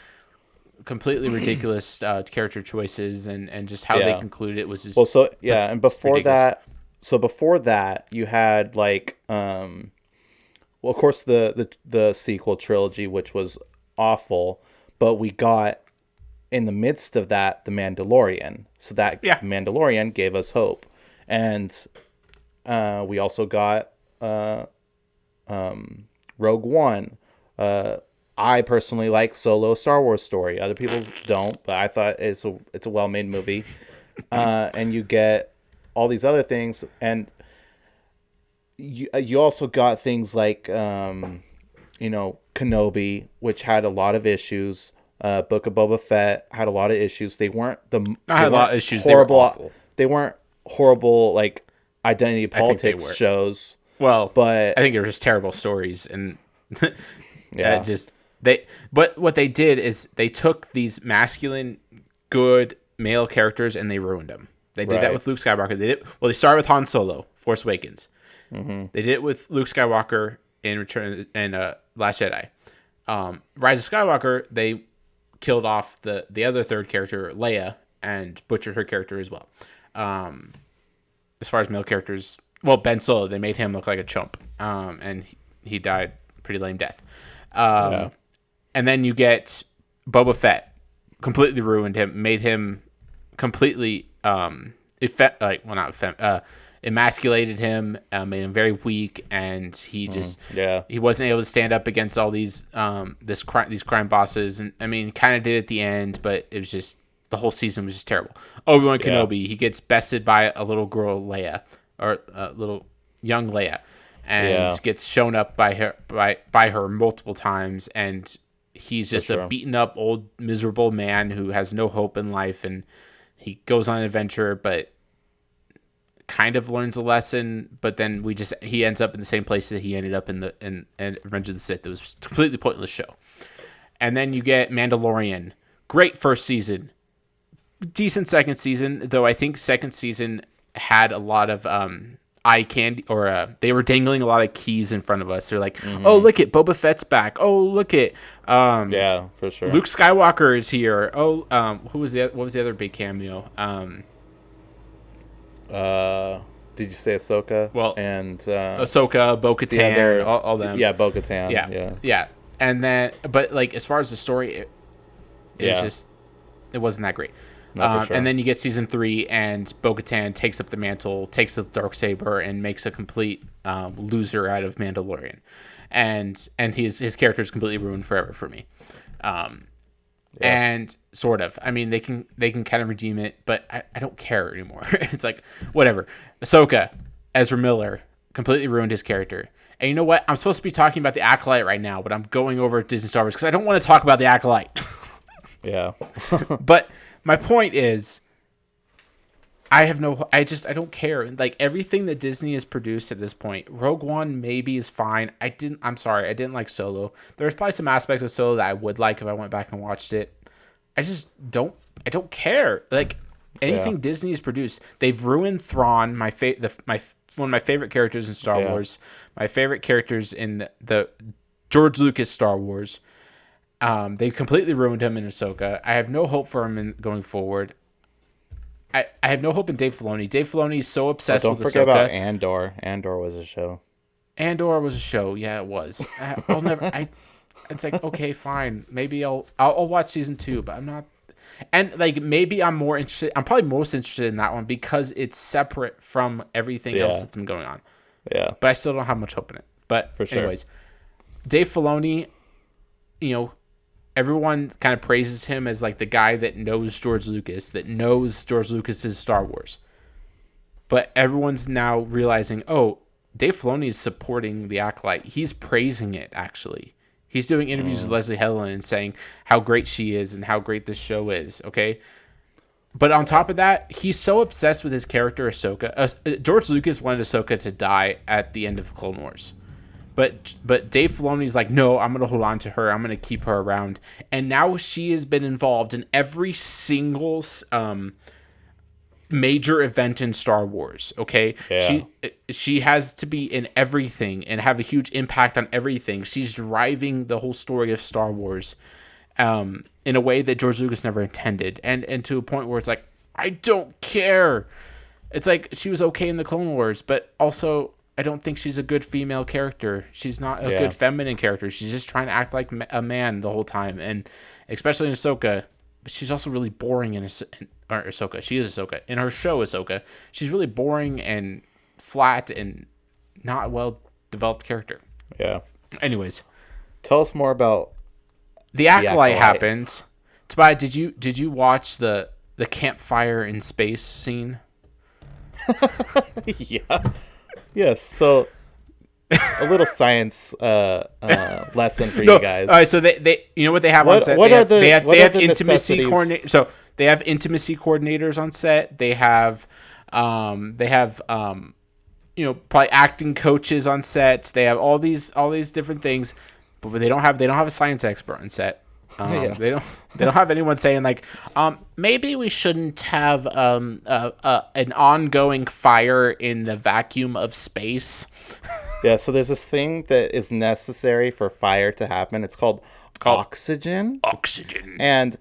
completely ridiculous character choices, and just how they concluded it was just and before that, you had like of course the sequel trilogy, which was awful, but we got in the midst of that, the Mandalorian. So that Yeah. Mandalorian gave us hope, and we also got Rogue One. I personally like Solo: Star Wars Story. Other people don't, but I thought it's a well made movie. And you get all these other things, and you also got things like Kenobi, which had a lot of issues. Book of Boba Fett had a lot of issues. They weren't I had a lot of issues. Horrible, they were awful. They weren't horrible like identity I think they politics were. shows. Well, But I think they were just terrible stories, and yeah, But what they did is they took these masculine, good male characters and they ruined them. They did that Right. with Luke Skywalker. They started with Han Solo, Force Awakens. Mm-hmm. They did it with Luke Skywalker in Return and Last Jedi. Rise of Skywalker, they killed off the other third character, Leia, and butchered her character as well. As far as male characters, well, Ben Solo, they made him look like a chump, and he died a pretty lame death. Yeah. And then you get Boba Fett, completely ruined him, made him completely emasculated him, made him very weak, and he just he wasn't able to stand up against all these these crime bosses. And I mean, kind of did at the end, but it was just the whole season was just terrible. Obi-Wan Kenobi, he gets bested by a little girl Leia, or a little young Leia, and gets shown up by her multiple times, and he's just a beaten up old miserable man who has no hope in life, and he goes on an adventure but kind of learns a lesson, but then he ends up in the same place that he ended up in Revenge of the Sith. It was a completely pointless show. And then you get Mandalorian. Great first season. Decent second season, though I think second season had a lot of eye candy, or they were dangling a lot of keys in front of us. They're like, oh, look at Boba Fett's back. Oh, look at yeah, for sure. Luke Skywalker is here. Oh, what was the other big cameo? Did you say Ahsoka? Well, and Ahsoka, Bo-Katan, all them. Yeah, Bo-Katan. Yeah. And then, but like as far as the story, it wasn't that great. No, for sure. And then you get season 3, and Bo-Katan takes up the mantle, takes the Darksaber, and makes a complete loser out of Mandalorian, and his character is completely ruined forever for me. And sort of, I mean, they can kind of redeem it, but I don't care anymore. It's like whatever. Ahsoka, Ezra Miller completely ruined his character. And you know what? I'm supposed to be talking about the Acolyte right now, but I'm going over Disney Star Wars because I don't want to talk about the Acolyte. Yeah. But my point is, I don't care. Like everything that Disney has produced at this point, Rogue One maybe is fine. I'm sorry, I didn't like Solo. There's probably some aspects of Solo that I would like if I went back and watched it. I don't care. Like anything Disney has produced, they've ruined Thrawn, one of my favorite characters in Star Wars, my favorite characters in the George Lucas Star Wars. They completely ruined him in Ahsoka. I have no hope for him going forward. I have no hope in Dave Filoni. Dave Filoni is so obsessed with Ahsoka. Don't forget about Andor. Andor was a show. Andor was a show. Yeah, it was. It's like, okay, fine. Maybe I'll watch season 2, but I'm not. And like maybe I'm more interested. I'm probably most interested in that one because it's separate from everything else that's been going on. Yeah. But I still don't have much hope in it. But for sure. Anyways, Dave Filoni, everyone kind of praises him as like the guy that knows George Lucas's Star Wars. But everyone's now realizing, oh, Dave Filoni is supporting the Acolyte. He's praising it, actually. He's doing interviews with Leslie Helen and saying how great she is and how great this show is, okay? But on top of that, he's so obsessed with his character Ahsoka. George Lucas wanted Ahsoka to die at the end of Clone Wars. But Dave Filoni's like, no, I'm going to hold on to her. I'm going to keep her around. And now she has been involved in every single major event in Star Wars, okay? Yeah. She has to be in everything and have a huge impact on everything. She's driving the whole story of Star Wars in a way that George Lucas never intended. And to a point where it's like, I don't care. It's like she was okay in the Clone Wars, but also I don't think she's a good female character. She's not a good feminine character. She's just trying to act like a man the whole time. And especially in Ahsoka, she's also really boring in or Ahsoka. She is Ahsoka. In her show, Ahsoka, she's really boring and flat and not a well-developed character. Yeah. Anyways. Tell us more about the Acolyte happened. Tobiah, did you watch the campfire in space scene? Yeah. Yes. So a little science lesson for you guys. All right. So they you know what they have on set? They have intimacy coordinators. So they have intimacy coordinators on set. They have probably acting coaches on set. They have all these different things, but they don't have a science expert on set. They don't have anyone saying like, maybe we shouldn't have an ongoing fire in the vacuum of space. Yeah, so there's this thing that is necessary for fire to happen. It's called oxygen. Oxygen. And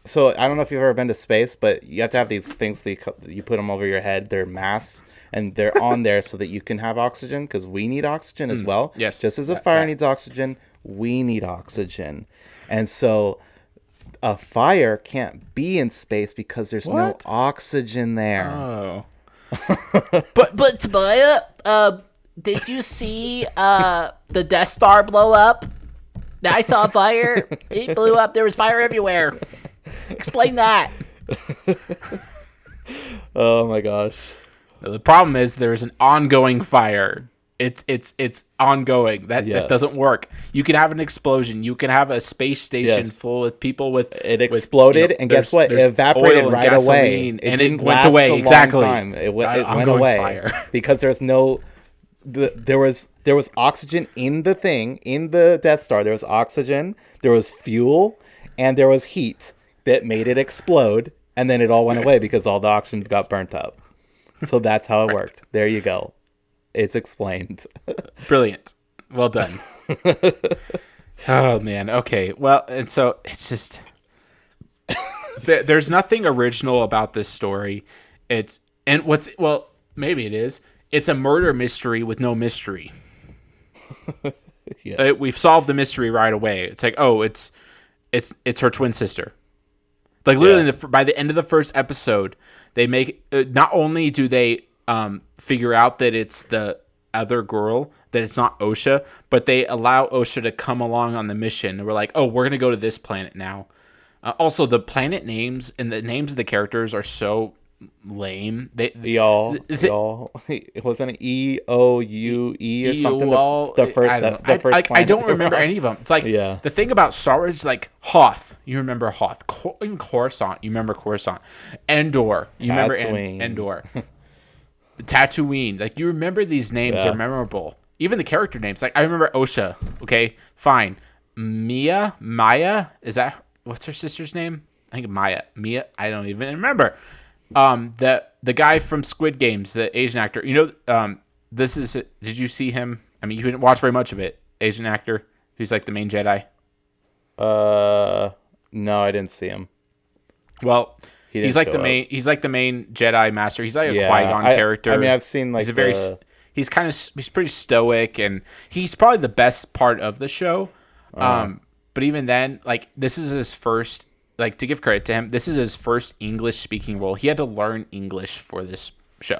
so I don't know if you've ever been to space, but you have to have these things that you put them over your head. They're masks, and they're on there so that you can have oxygen, because we need oxygen as well. Yes. Just as a fire needs oxygen, we need oxygen. And so a fire can't be in space because there's no oxygen there. Oh. But Tobiah, did you see the Death Star blow up? I saw a fire. It blew up. There was fire everywhere. Explain that. Oh my gosh. The problem is there's an ongoing fire. It's ongoing. That doesn't work. You can have an explosion. You can have a space station full of people with it exploded, and guess what? It evaporated right away. It went away. Exactly. It went away fire. Because there's no. There was oxygen in the thing, in the Death Star. There was oxygen, there was fuel, and there was heat that made it explode, and then it all went away because all the oxygen got burnt up. So that's how it worked. There you go. It's explained. Brilliant. Well done. Oh man. Okay. Well, and so it's just there's nothing original about this story. Maybe it is. It's a murder mystery with no mystery. Yeah. We've solved the mystery right away. It's like, oh, it's her twin sister. Like literally, by the end of the first episode, they make not only do they figure out that it's the other girl, that it's not Osha, but they allow Osha to come along on the mission. And we're like, oh, we're gonna go to this planet now. Also, the planet names and the names of the characters are so lame. Y'all. It wasn't an EOUE or something. The first I don't remember any of them. It's like the thing about Star Wars is like Hoth. You remember Hoth. Even Coruscant. You remember Coruscant. Endor. You remember Endor. Tatooine. Like you remember these names are memorable. Even the character names. Like I remember Osha. Okay, fine. Maya. Is that what's her sister's name? I think Maya. I don't even remember. The guy from Squid Games, the Asian actor. You know, did you see him? I mean, you didn't watch very much of it. Asian actor who's like the main Jedi. No, I didn't see him. Well, he's like the main Jedi master. He's like a Qui-Gon character. I mean, I've seen like he's pretty stoic, and he's probably the best part of the show. But even then, like this is his first. Like, to give credit to him, this is his first English-speaking role. He had to learn English for this show.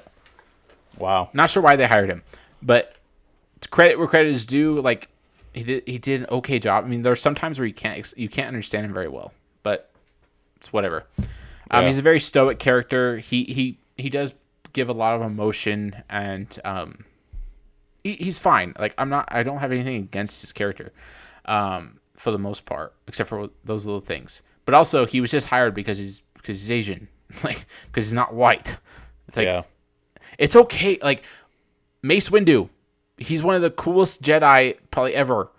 Wow. Not sure why they hired him, but to credit where credit is due, like he did an okay job. I mean, there's some times where you can't understand him very well, but it's whatever. He's a very stoic character. He does give a lot of emotion, and he's fine. Like I don't have anything against his character, for the most part, except for those little things. But also, he was just hired because he's Asian, like because he's not white. It's like it's okay. Like Mace Windu, he's one of the coolest Jedi probably ever.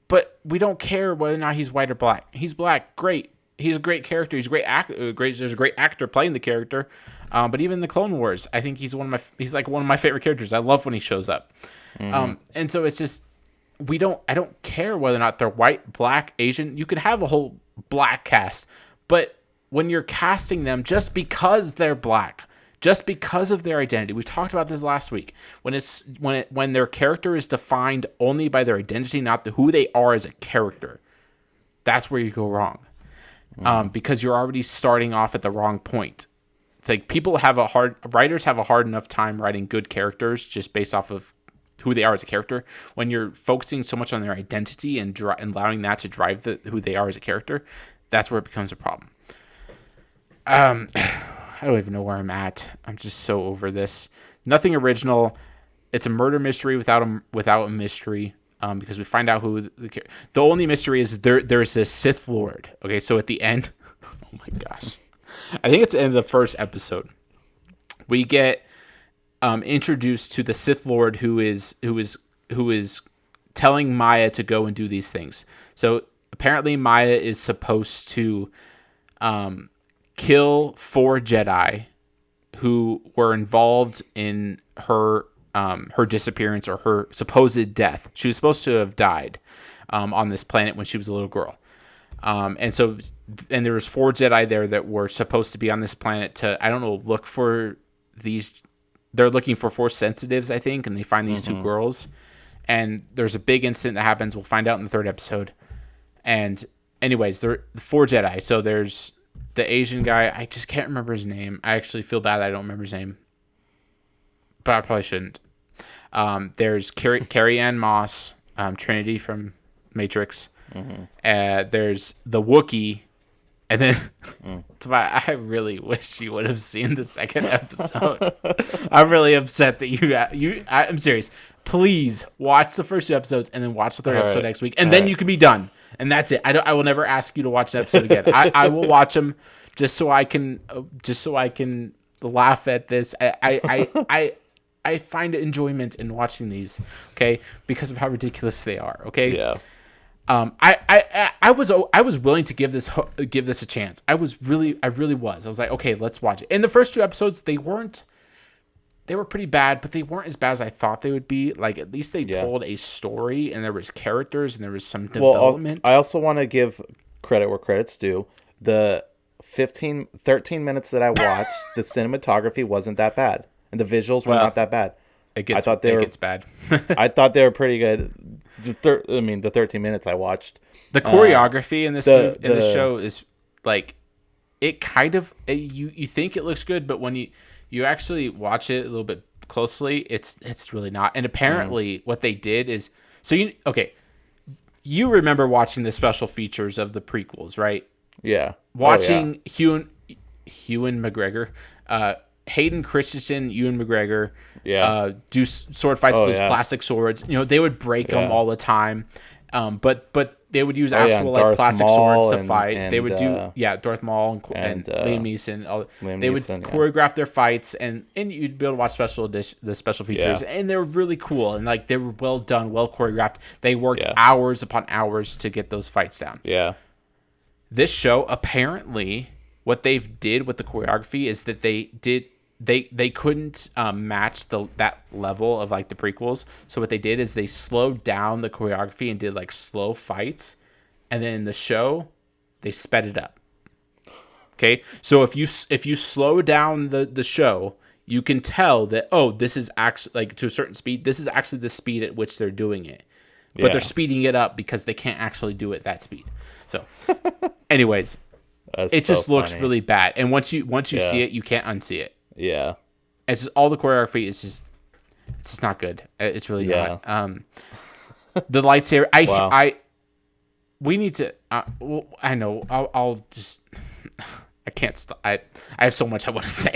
But we don't care whether or not he's white or black. He's black, great. He's a great character. He's a great actor. There's a great actor playing the character. But even in the Clone Wars, I think he's like one of my favorite characters. I love when he shows up. And so it's just. I don't care whether or not they're white, black, Asian. You can have a whole black cast, but when you're casting them just because they're black, just because of their identity, we talked about this last week. When their character is defined only by their identity, not who they are as a character, that's where you go wrong. because you're already starting off at the wrong point. It's like writers have a hard enough time writing good characters just based off of who they are as a character. When you're focusing so much on their identity and allowing that to drive who they are as a character, that's where it becomes a problem. I don't even know where I'm at. I'm just so over this. Nothing original. It's a murder mystery without a mystery. Because we find out who the only mystery is. There's this Sith Lord. Okay, so at the end, oh my gosh, I think it's the end of the first episode. We get introduced to the Sith Lord who is telling Maya to go and do these things. So apparently Maya is supposed to kill 4 Jedi who were involved in her disappearance or her supposed death. She was supposed to have died on this planet when she was a little girl. And there was 4 Jedi there that were supposed to be on this planet to, I don't know, look for these. They're looking for Force sensitives, I think, and they find these 2 girls. And there's a big incident that happens. We'll find out in the 3rd episode. And anyways, there are 4 Jedi. So there's the Asian guy. I just can't remember his name. I actually feel bad that I don't remember his name. But I probably shouldn't. There's Carrie Ann Moss, Trinity from Matrix. There's the Wookiee. And then Tobiah, I really wish you would have seen the 2nd episode. I'm really upset that I'm serious. Please watch the first 2 episodes and then watch the 3rd episode next week, and then you can be done. And that's it. I will never ask you to watch an episode again. I will watch them just so I can laugh at this. I find enjoyment in watching these, okay, because of how ridiculous they are. Okay. Yeah. I was willing to give this a chance. I really was. I was like, okay, let's watch it. In the first 2 episodes, they were pretty bad, but they weren't as bad as I thought they would be. Like, at least they told a story, and there was characters, and there was some development. I also want to give credit where credit's due. The 13 minutes that I watched, the cinematography wasn't that bad, and the visuals were not that bad. It gets bad. I thought they were pretty good. The 13 minutes I watched. The choreography in this show is like, it kind of, you think it looks good, but when you actually watch it a little bit closely, it's really not. And apparently what they did is, you remember watching the special features of the prequels, right? Yeah. Watching Ewan McGregor, Hayden Christensen, Ewan McGregor, do sword fights with those plastic swords. They would break them all the time, but they would use actual plastic swords to fight. They would do Darth Maul and Liam Neeson. They would choreograph their fights, and you'd be able to watch the special features, and they were really cool, and like they were well done, well choreographed. They worked hours upon hours to get those fights down. Yeah. This show, apparently, what they've did with the choreography is that they couldn't match that level of like the prequels. So what they did is they slowed down the choreography and did like slow fights, and then in the show they sped it up. Okay, so if you slow down the show, you can tell that this is actually, like, to a certain speed. This is actually the speed at which they're doing it, but they're speeding it up because they can't actually do it that speed. So, anyways, it just looks really bad, and once you see it, you can't unsee it. Yeah, it's just, all the choreography is it's just not good. It's really not. The lightsaber, we need to. I know. I'll just. I can't stop. I have so much I want to say.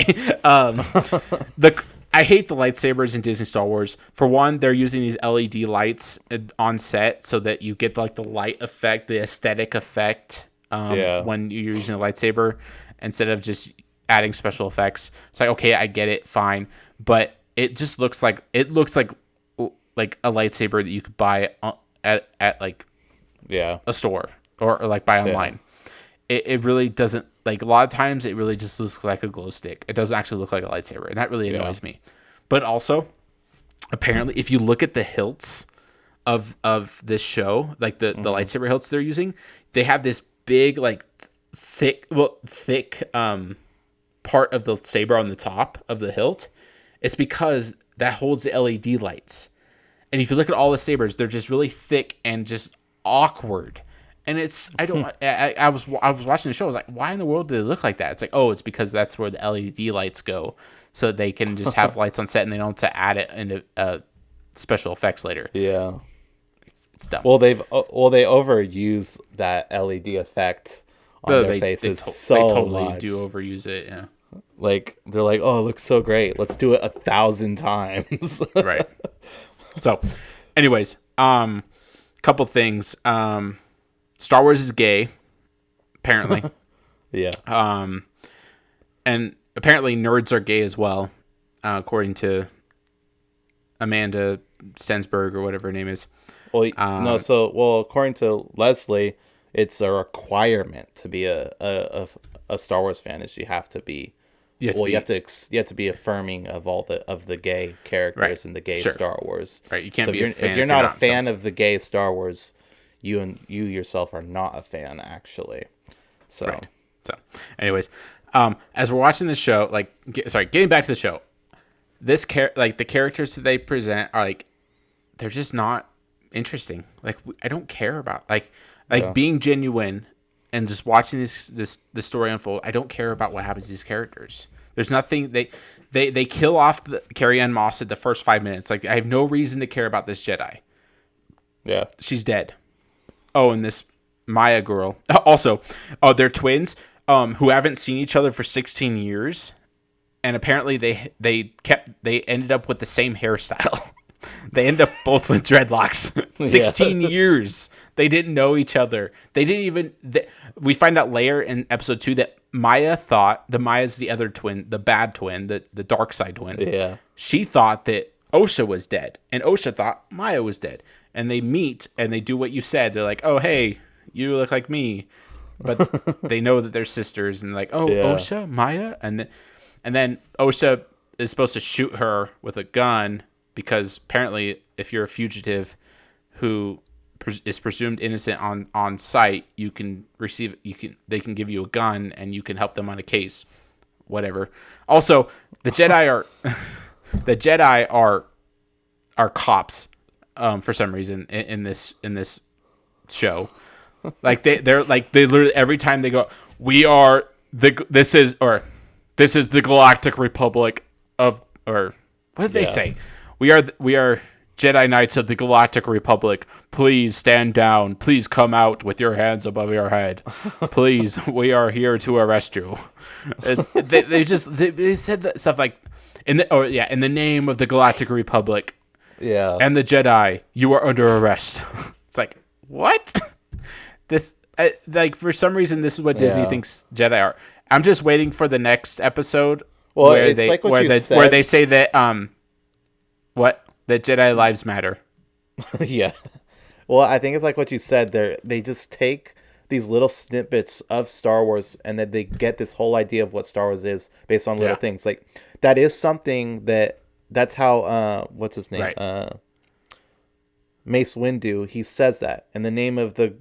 I hate the lightsabers in Disney Star Wars. For one, they're using these LED lights on set so that you get like the light effect, the aesthetic effect when you're using a lightsaber instead of just adding special effects. It's like, okay, I get it, fine, but it just looks like a lightsaber that you could buy at like a store or like buy online. It really doesn't, like, a lot of times it really just looks like a glow stick. It doesn't actually look like a lightsaber, and that really annoys me. But also, apparently, if you look at the hilts of this show, like the lightsaber hilts they're using, they have this big, like, thick part of the saber on the top of the hilt. It's because that holds the LED lights. And if you look at all the sabers, they're just really thick and just awkward. And it's I was watching the show. I was like, why in the world do they look like that? It's like, oh, it's because that's where the LED lights go, so they can just have lights on set and they don't have to add it into special effects later. Yeah. It's dumb. Well, they overuse that LED effect on their faces so they totally much. do overuse it. Yeah. Like they're like, oh, it looks so great. Let's do it 1,000 times. Right. So, anyways, couple things. Star Wars is gay, apparently. Yeah. And apparently nerds are gay as well, according to Amanda Stensberg or whatever her name is. Well, no. So, according to Leslie, it's a requirement to be a Star Wars fan. Is you have to be. You have to be affirming of all the gay characters in the gay Star Wars. Right. You can't be a fan if you're not a fan of the gay Star Wars, you yourself are not a fan actually. So. Right. So, anyways, as we're watching the show, getting back to the show, the characters that they present are like, they're just not interesting. Like, I don't care about being genuine and just watching the story unfold. I don't care about what happens to these characters. There's nothing they kill off Carrie-Anne Moss at the first 5 minutes. Like, I have no reason to care about this Jedi. Yeah, she's dead. Oh, and this Maya girl. Also, they're twins who haven't seen each other for 16 years, and apparently they ended up with the same hairstyle. They ended up both with dreadlocks. 16 years. They didn't know each other. They didn't even. We find out later in episode 2 that Maya thought Maya's the other twin, the bad twin, the dark side twin. Yeah. She thought that Osha was dead, and Osha thought Maya was dead. And they meet and they do what you said. They're like, "Oh, hey, you look like me," but they know that they're sisters, and like, "Oh, yeah. Osha, Maya," and then Osha is supposed to shoot her with a gun because apparently, if you're a fugitive who is presumed innocent on sight, they can give you a gun and you can help them on a case, whatever. Also, the Jedi are cops for some reason in this show. Like they literally every time they go, this is the Galactic Republic of, or what did they say? We are Jedi Knights of the Galactic Republic. Please stand down. Please come out with your hands above your head. Please, we are here to arrest you. They said that stuff like in the name of the Galactic Republic. Yeah. And the Jedi, you are under arrest. It's like, what? For some reason, this is what Disney thinks Jedi are. I'm just waiting for the next episode where they say that that Jedi lives matter. Yeah. Well, I think it's like what you said. They just take these little snippets of Star Wars and then they get this whole idea of what Star Wars is based on little things. Like that is something that's how what's his name? Right. Mace Windu, he says that. In the name of the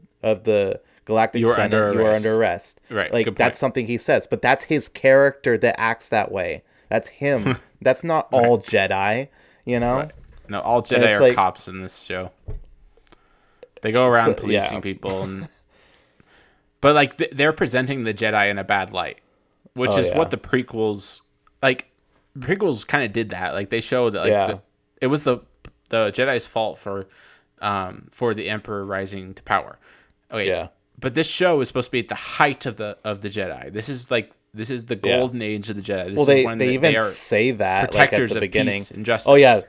Galactic Senate, you are under arrest. Right. Like that's something he says, but that's his character that acts that way. That's him. That's not all Jedi, you know? Right. No, all Jedi are cops in this show. They go around policing people, but like they're presenting the Jedi in a bad light, which is what the prequels kind of did that. Like they showed that it was the Jedi's fault for the Emperor rising to power. Okay, yeah. But this show is supposed to be at the height of the Jedi. This is the golden age of the Jedi. They even say that protectors at the of beginning. Peace and justice. Oh yeah,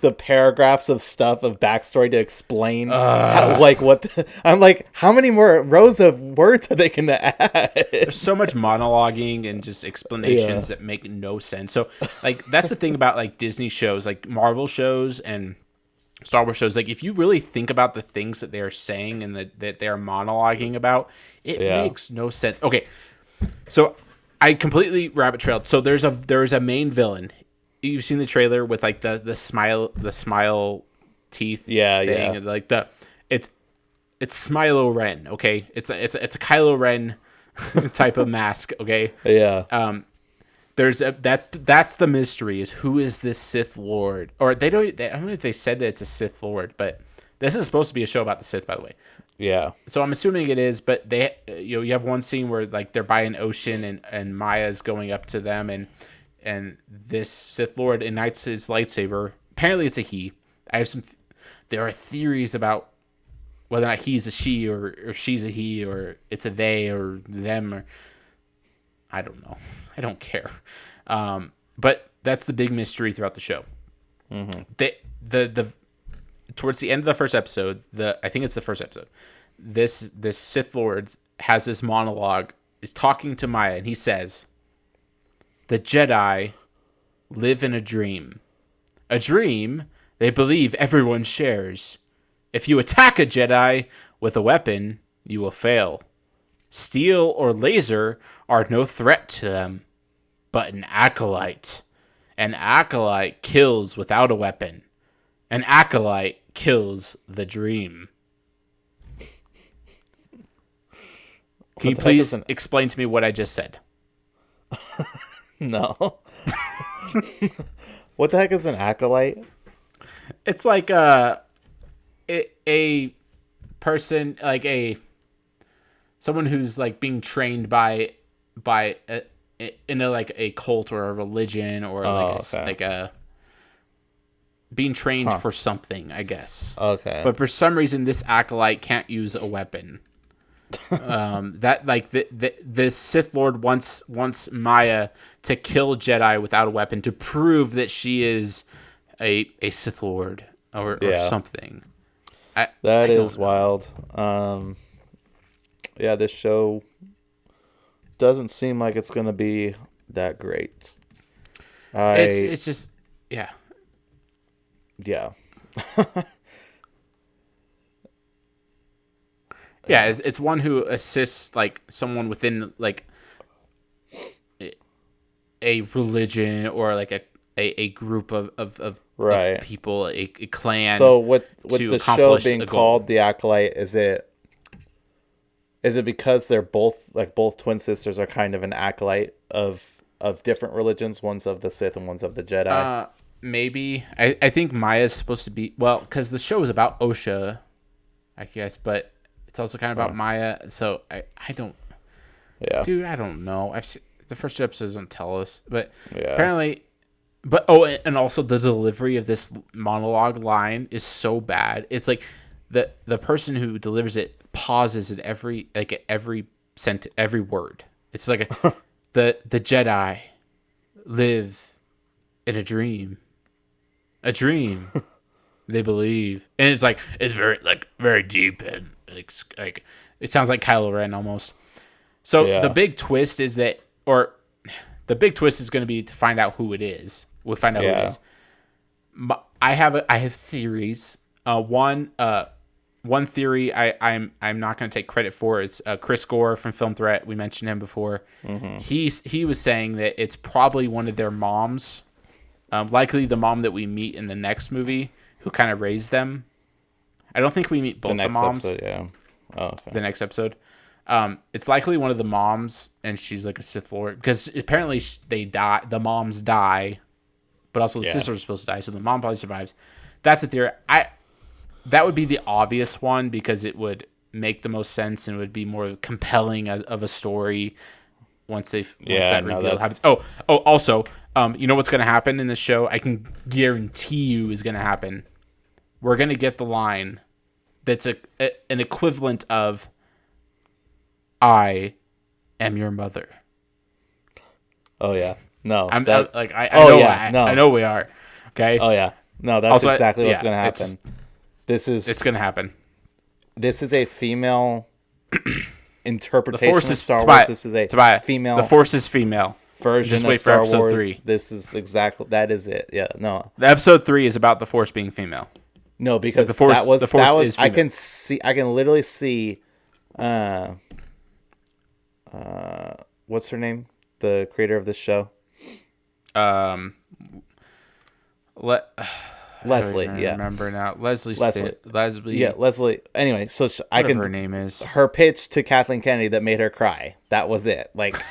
the paragraphs of stuff of backstory to explain I'm like, how many more rows of words are they gonna add? There's so much monologuing and just explanations that make no sense. So like that's the thing about like Disney shows, like Marvel shows and Star Wars shows. Like if you really think about the things that they're saying and that they're monologuing about, it makes no sense. Okay, so I completely rabbit trailed. So there's a main villain. You've seen the trailer with like the smile teeth thing. Yeah. Like it's Smilo Ren. Okay, it's a Kylo Ren type of mask. Okay. Yeah. That's the mystery, is who is this Sith Lord? Or I don't know if they said that it's a Sith Lord, but this is supposed to be a show about the Sith, by the way. Yeah. So I'm assuming it is, but you have one scene where like they're by an ocean and Maya's going up to them and this Sith Lord ignites his lightsaber. Apparently it's a he. There are theories about whether or not he's a she or she's a he or it's a they or them or I don't know. I don't care. But that's the big mystery throughout the show. Mm-hmm. The towards the end of the first episode, I think it's the first episode, this Sith Lord has this monologue, is talking to Maya, and he says, "The Jedi live in a dream they believe everyone shares. If you attack a Jedi with a weapon, you will fail. Steel or laser are no threat to them, but an acolyte kills without a weapon. An acolyte kills the dream." Can you please explain to me what I just said? No. What the heck is an acolyte? It's like a person, like someone who's like being trained by in a cult or a religion or like a being trained for something, I guess. Okay. But for some reason, this acolyte can't use a weapon. That like the Sith Lord wants Maya to kill Jedi without a weapon to prove that she is a Sith Lord or something. That is wild. Yeah, this show doesn't seem like it's gonna be that great. It's just yeah. Yeah. Yeah, it's one who assists like someone within like a religion or like a group of people, a clan. So with the show being called The Acolyte, is it because they're both twin sisters are kind of an acolyte of different religions? One's of the Sith and one's of the Jedi. Maybe. I think Maya's supposed to be, well, because the show is about Osha, I guess, but it's also kind of about Maya. So I don't. Yeah. Dude, I don't know. The first two episodes don't tell us, but yeah. Apparently. But and also the delivery of this monologue line is so bad. It's like the person who delivers it pauses at every sentence, every word. It's like the Jedi live in a dream they believe, and it's very deep and like it sounds like Kylo Ren almost. So the big twist is that, or the big twist is going to be to find out who it is. We'll find out who it is. I have theories. One theory I'm not going to take credit for. It's Chris Gore from Film Threat. We mentioned him before. Mm-hmm. He was saying that it's probably one of their moms, likely the mom that we meet in the next movie, who kind of raised them. I don't think we meet both the moms. Episode, yeah. Oh, okay. The next episode. It's likely one of the moms, and she's like a Sith Lord, because apparently they die. The moms die, but also the sisters are supposed to die, so the mom probably survives. That's a theory. That would be the obvious one because it would make the most sense and would be more compelling of a story once that reveal happens. Also, you know what's going to happen in the show? I can guarantee you is going to happen. We're going to get the line that's an equivalent of "I am your mother." Oh yeah, no. I know we are. Okay. Oh yeah, no. That's also, exactly what's going to happen. It's going to happen. This is a female interpretation of Star Wars. This is a female. The Force is female. Version of Star Wars. Episode 3. This is exactly that is it. Yeah, no. The episode 3 is about the Force being female. No, because the Force is female. I can literally see. What's her name? The creator of this show. Leslie, I remember now. Leslie. Yeah, Leslie. Anyway, so her name is. Her pitch to Kathleen Kennedy that made her cry. That was it. Like,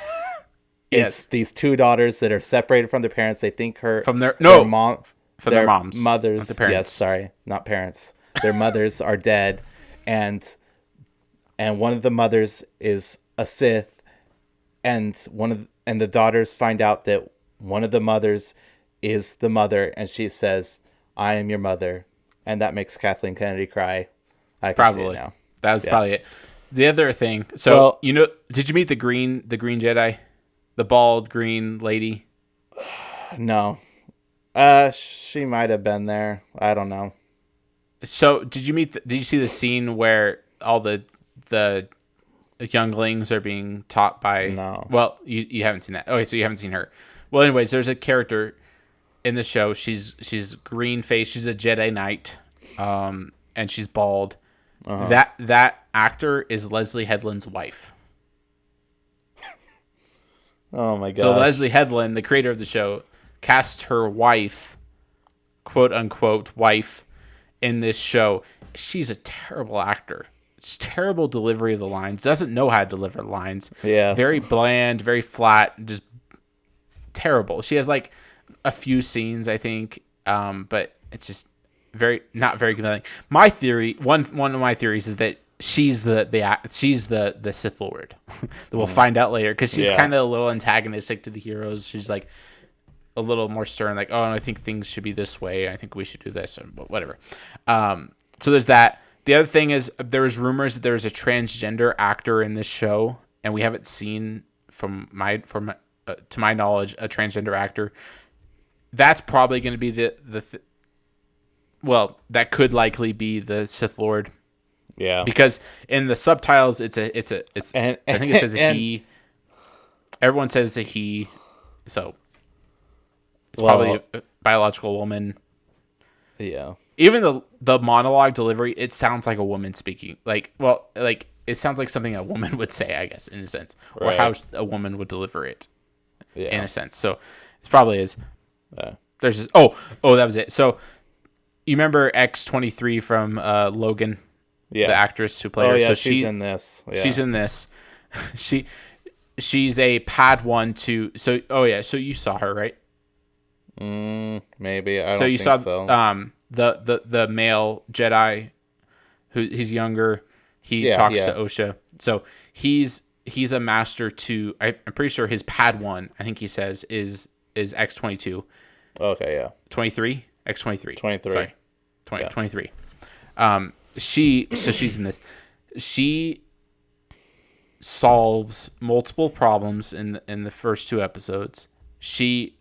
it's these two daughters that are separated from their parents. They think their mothers. Not the parents. Yes, sorry, not parents. Their mothers are dead, and and one of the mothers is a Sith, and the daughters find out that one of the mothers is the mother, and she says, "I am your mother," and that makes Kathleen Kennedy cry. I can see it Probably. now. That was probably it. The other thing. So, Well, did you meet the green Jedi? The bald green lady? No. She might have been there. I don't know. So, did you see the scene where all the younglings are being taught by... No. Well, you haven't seen that. Okay, so you haven't seen her. Well, anyways, there's a character in the show. She's green faced. She's a Jedi Knight. And she's bald. Uh-huh. That actor is Leslie Headland's wife. Oh my god. So Leslie Headland, the creator of the show, cast her wife, quote unquote wife, in this show. She's a terrible actor. It's terrible delivery of the lines. Doesn't know how to deliver lines. Yeah. Very bland, very flat, just terrible. She has like a few scenes, I think, but it's just not very compelling. My theory, one of my theories, is that she's the Sith Lord. We'll find out later, because she's kind of a little antagonistic to the heroes. She's like a little more stern, like, oh, I think things should be this way. I think we should do this, but whatever. So there's that. The other thing is, there was rumors that there was a transgender actor in this show, and we haven't seen, to my knowledge, a transgender actor. That's probably going to be that could likely be the Sith Lord. Yeah. Because in the subtitles, I think it says a he. Everyone says it's a he, so it's probably a biological woman. Yeah. Even the monologue delivery, it sounds like a woman speaking. It sounds like something a woman would say, I guess, in a sense, or how a woman would deliver it, in a sense. So it probably is. There's that was it. So you remember X-23 from Logan, the actress who played her. Yeah, so she's in this. Yeah. She's in this. She's a Padawan to. So you saw her, right? Maybe. I don't so you think saw the male Jedi, he's younger. He talks to Osha. So he's a master to. I'm pretty sure his Padawan, I think he says, is X-22. Okay, yeah. 23? X-23. 23. Sorry. 23. She's in this. She solves multiple problems in the first two episodes. She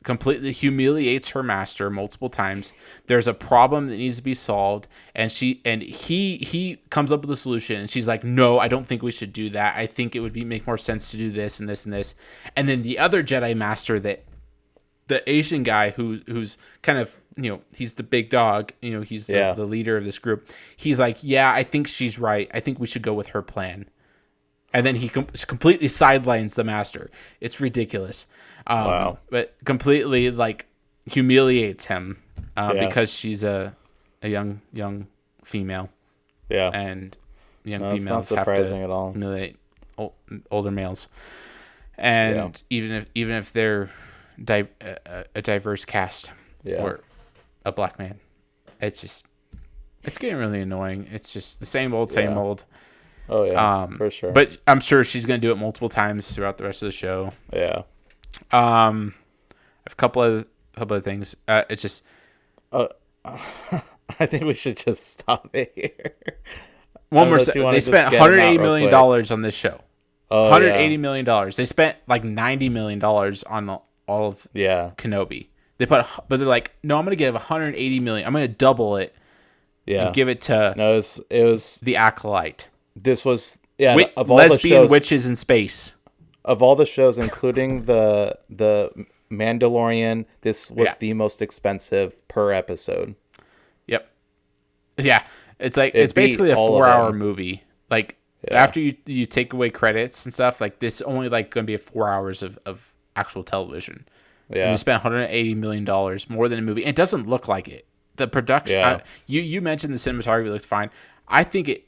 completely humiliates her master multiple times. There's a problem that needs to be solved, and he comes up with a solution, and she's like, "No, I don't think we should do that. I think it would make more sense to do this and this and this." And then the other Jedi master, the Asian guy who's kind of, he's the big dog, he's the leader of this group. He's like, "Yeah, I think she's right. I think we should go with her plan." And then he completely sidelines the master. It's ridiculous. Wow. But completely humiliates him because she's a young female. Yeah. And young It's not females have surprising to at all. humiliate older males. And even if they're a diverse cast or a black man, it's getting really annoying. It's just the same old. Oh yeah, for sure. But I'm sure she's going to do it multiple times throughout the rest of the show. Yeah. I have a couple of things. It's just. I think we should just stop it here. One more. They spent $180 million on this show. $180 million. They spent like $90 million on all of Kenobi. But they're like, no, I'm going to give $180 million. I'm going to double it. Yeah. And give it to. No, it was the Acolyte. This was of all lesbian the shows, witches in space. Of all the shows, including the Mandalorian, this was the most expensive per episode. Yep. Yeah, it's like it's basically a 4-hour movie. Like after you take away credits and stuff, like this only going to be 4 hours of actual television. Yeah. And you spent $180 million more than a movie. It doesn't look like it. The production. You mentioned the cinematography looked fine. I think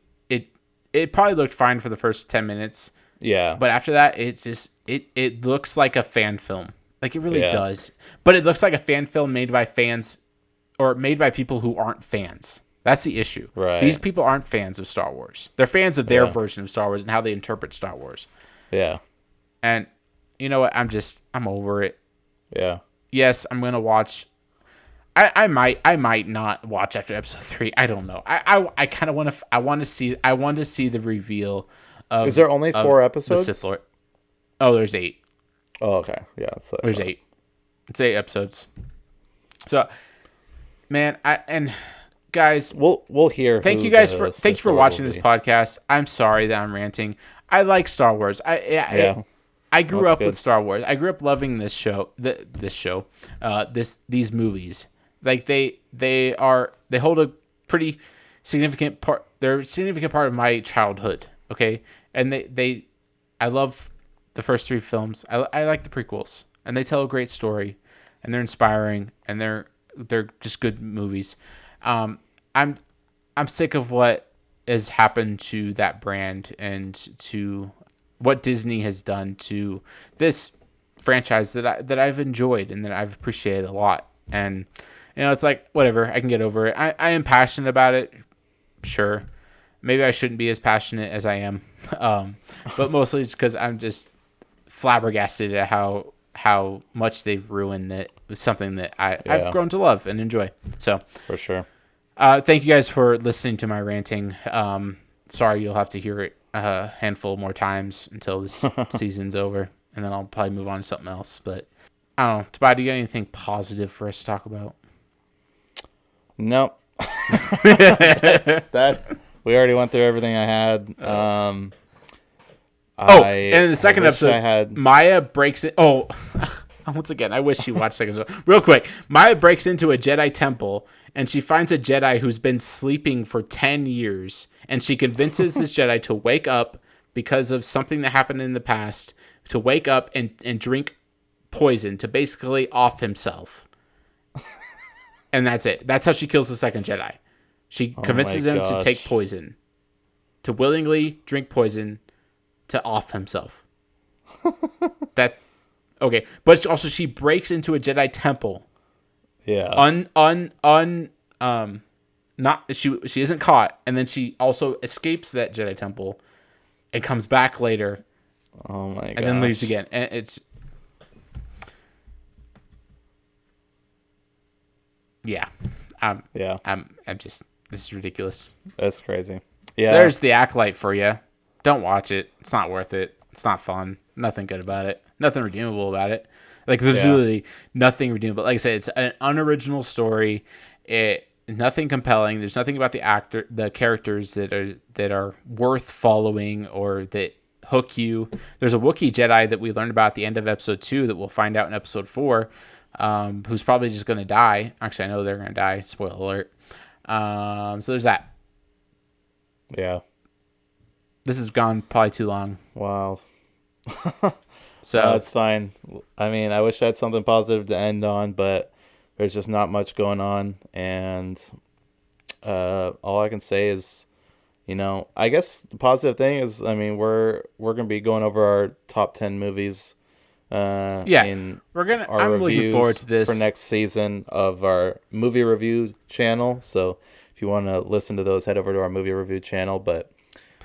it probably looked fine for the first 10 minutes. Yeah. But after that, it's just it looks like a fan film. Like it really does. But it looks like a fan film made by fans or made by people who aren't fans. That's the issue. Right. These people aren't fans of Star Wars. They're fans of their version of Star Wars and how they interpret Star Wars. Yeah. And you know what? I'm over it. Yeah. Yes, I'm gonna watch. I might not watch after episode 3. I don't know. I kind of want to. I want to see the reveal. Is there only 4 episodes? The Sith Lord. Oh, there's 8. Oh, okay. Yeah. So, There's 8. It's 8 episodes. So, man, guys, we'll hear. Thank you guys for watching this podcast. I'm sorry that I'm ranting. I like Star Wars. I grew up with Star Wars. I grew up loving this show. These movies. Like they hold a pretty significant part. They're a significant part of my childhood. Okay, and I love the first 3 films. I like the prequels, and they tell a great story, and they're inspiring, and they're just good movies. I'm sick of what has happened to that brand and to what Disney has done to this franchise that I've enjoyed and that I've appreciated a lot. And it's like, whatever, I can get over it. I am passionate about it, sure. Maybe I shouldn't be as passionate as I am, but mostly it's because I'm just flabbergasted at how much they've ruined it. It's something that I've grown to love and enjoy. So for sure. Thank you guys for listening to my ranting. Sorry, you'll have to hear it a handful more times until this season's over, and then I'll probably move on to something else. But I don't know. Tobiah, do you got anything positive for us to talk about? Nope. That we already went through everything I had. And in the second episode, Maya breaks it. Oh, once again, I wish you watched second episode. Real quick, Maya breaks into a Jedi temple, and she finds a Jedi who's been sleeping for 10 years, and she convinces this Jedi to wake up because of something that happened in the past, to wake up and drink poison to basically off himself. And that's it. That's how she kills the second Jedi. She convinces him to take poison, to willingly drink poison to off himself. Okay, but also she breaks into a Jedi temple. Yeah. She isn't caught, and then she also escapes that Jedi temple and comes back later. Oh my god. And then leaves again. And it's I'm just, this is ridiculous. That's crazy. Yeah. There's the Acolyte for you. Don't watch it. It's not worth it. It's not fun. Nothing good about it. Nothing redeemable about it. Like, there's really nothing redeemable. Like I said, it's an unoriginal story. Nothing compelling. There's nothing about the characters that are worth following or that hook you. There's a Wookiee Jedi that we learned about at the end of episode 2 that we'll find out in episode 4, who's probably just going to die. Actually, I know they're going to die. Spoiler alert. So there's that. Yeah. This has gone probably too long. Wow. So that's fine. I mean, I wish I had something positive to end on, but there's just not much going on. And all I can say is, I guess the positive thing is, I mean, we're gonna be going over our top 10 movies. I'm looking forward to this for next season of our movie review channel. So if you want to listen to those, head over to our movie review channel. But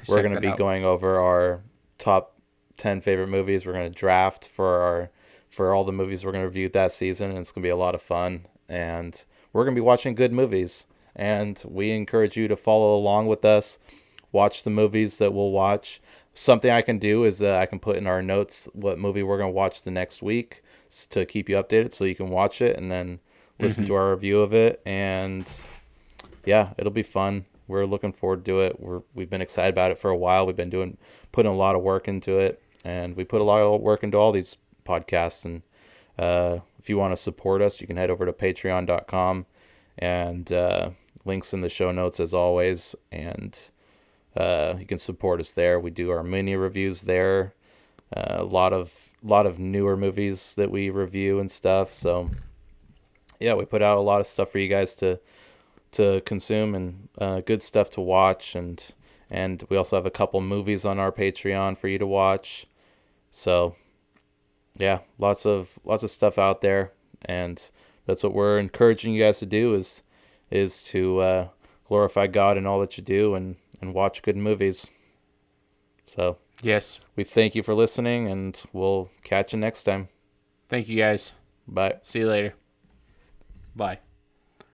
we're going to be going over our top 10 favorite movies. We're going to draft for all the movies we're going to review that season, and it's going to be a lot of fun. And we're going to be watching good movies, and we encourage you to follow along with us. Watch the movies that we'll watch. Something I can do is I can put in our notes what movie we're going to watch the next week to keep you updated, so you can watch it and then listen to our review of it. And yeah, it'll be fun. We're looking forward to it. We've been excited about it for a while. We've been putting a lot of work into it, and we put a lot of work into all these podcasts. And if you want to support us, you can head over to patreon.com, and links in the show notes as always. And you can support us there. We do our mini reviews there. A lot of newer movies that we review and stuff. So yeah, we put out a lot of stuff for you guys to consume, and good stuff to watch, and we also have a couple movies on our Patreon for you to watch. So yeah, lots of stuff out there, and that's what we're encouraging you guys to do is to glorify God in all that you do and watch good movies. So Yes. we thank you for listening, and we'll catch you next time. Thank you, guys. Bye. See you later. Bye.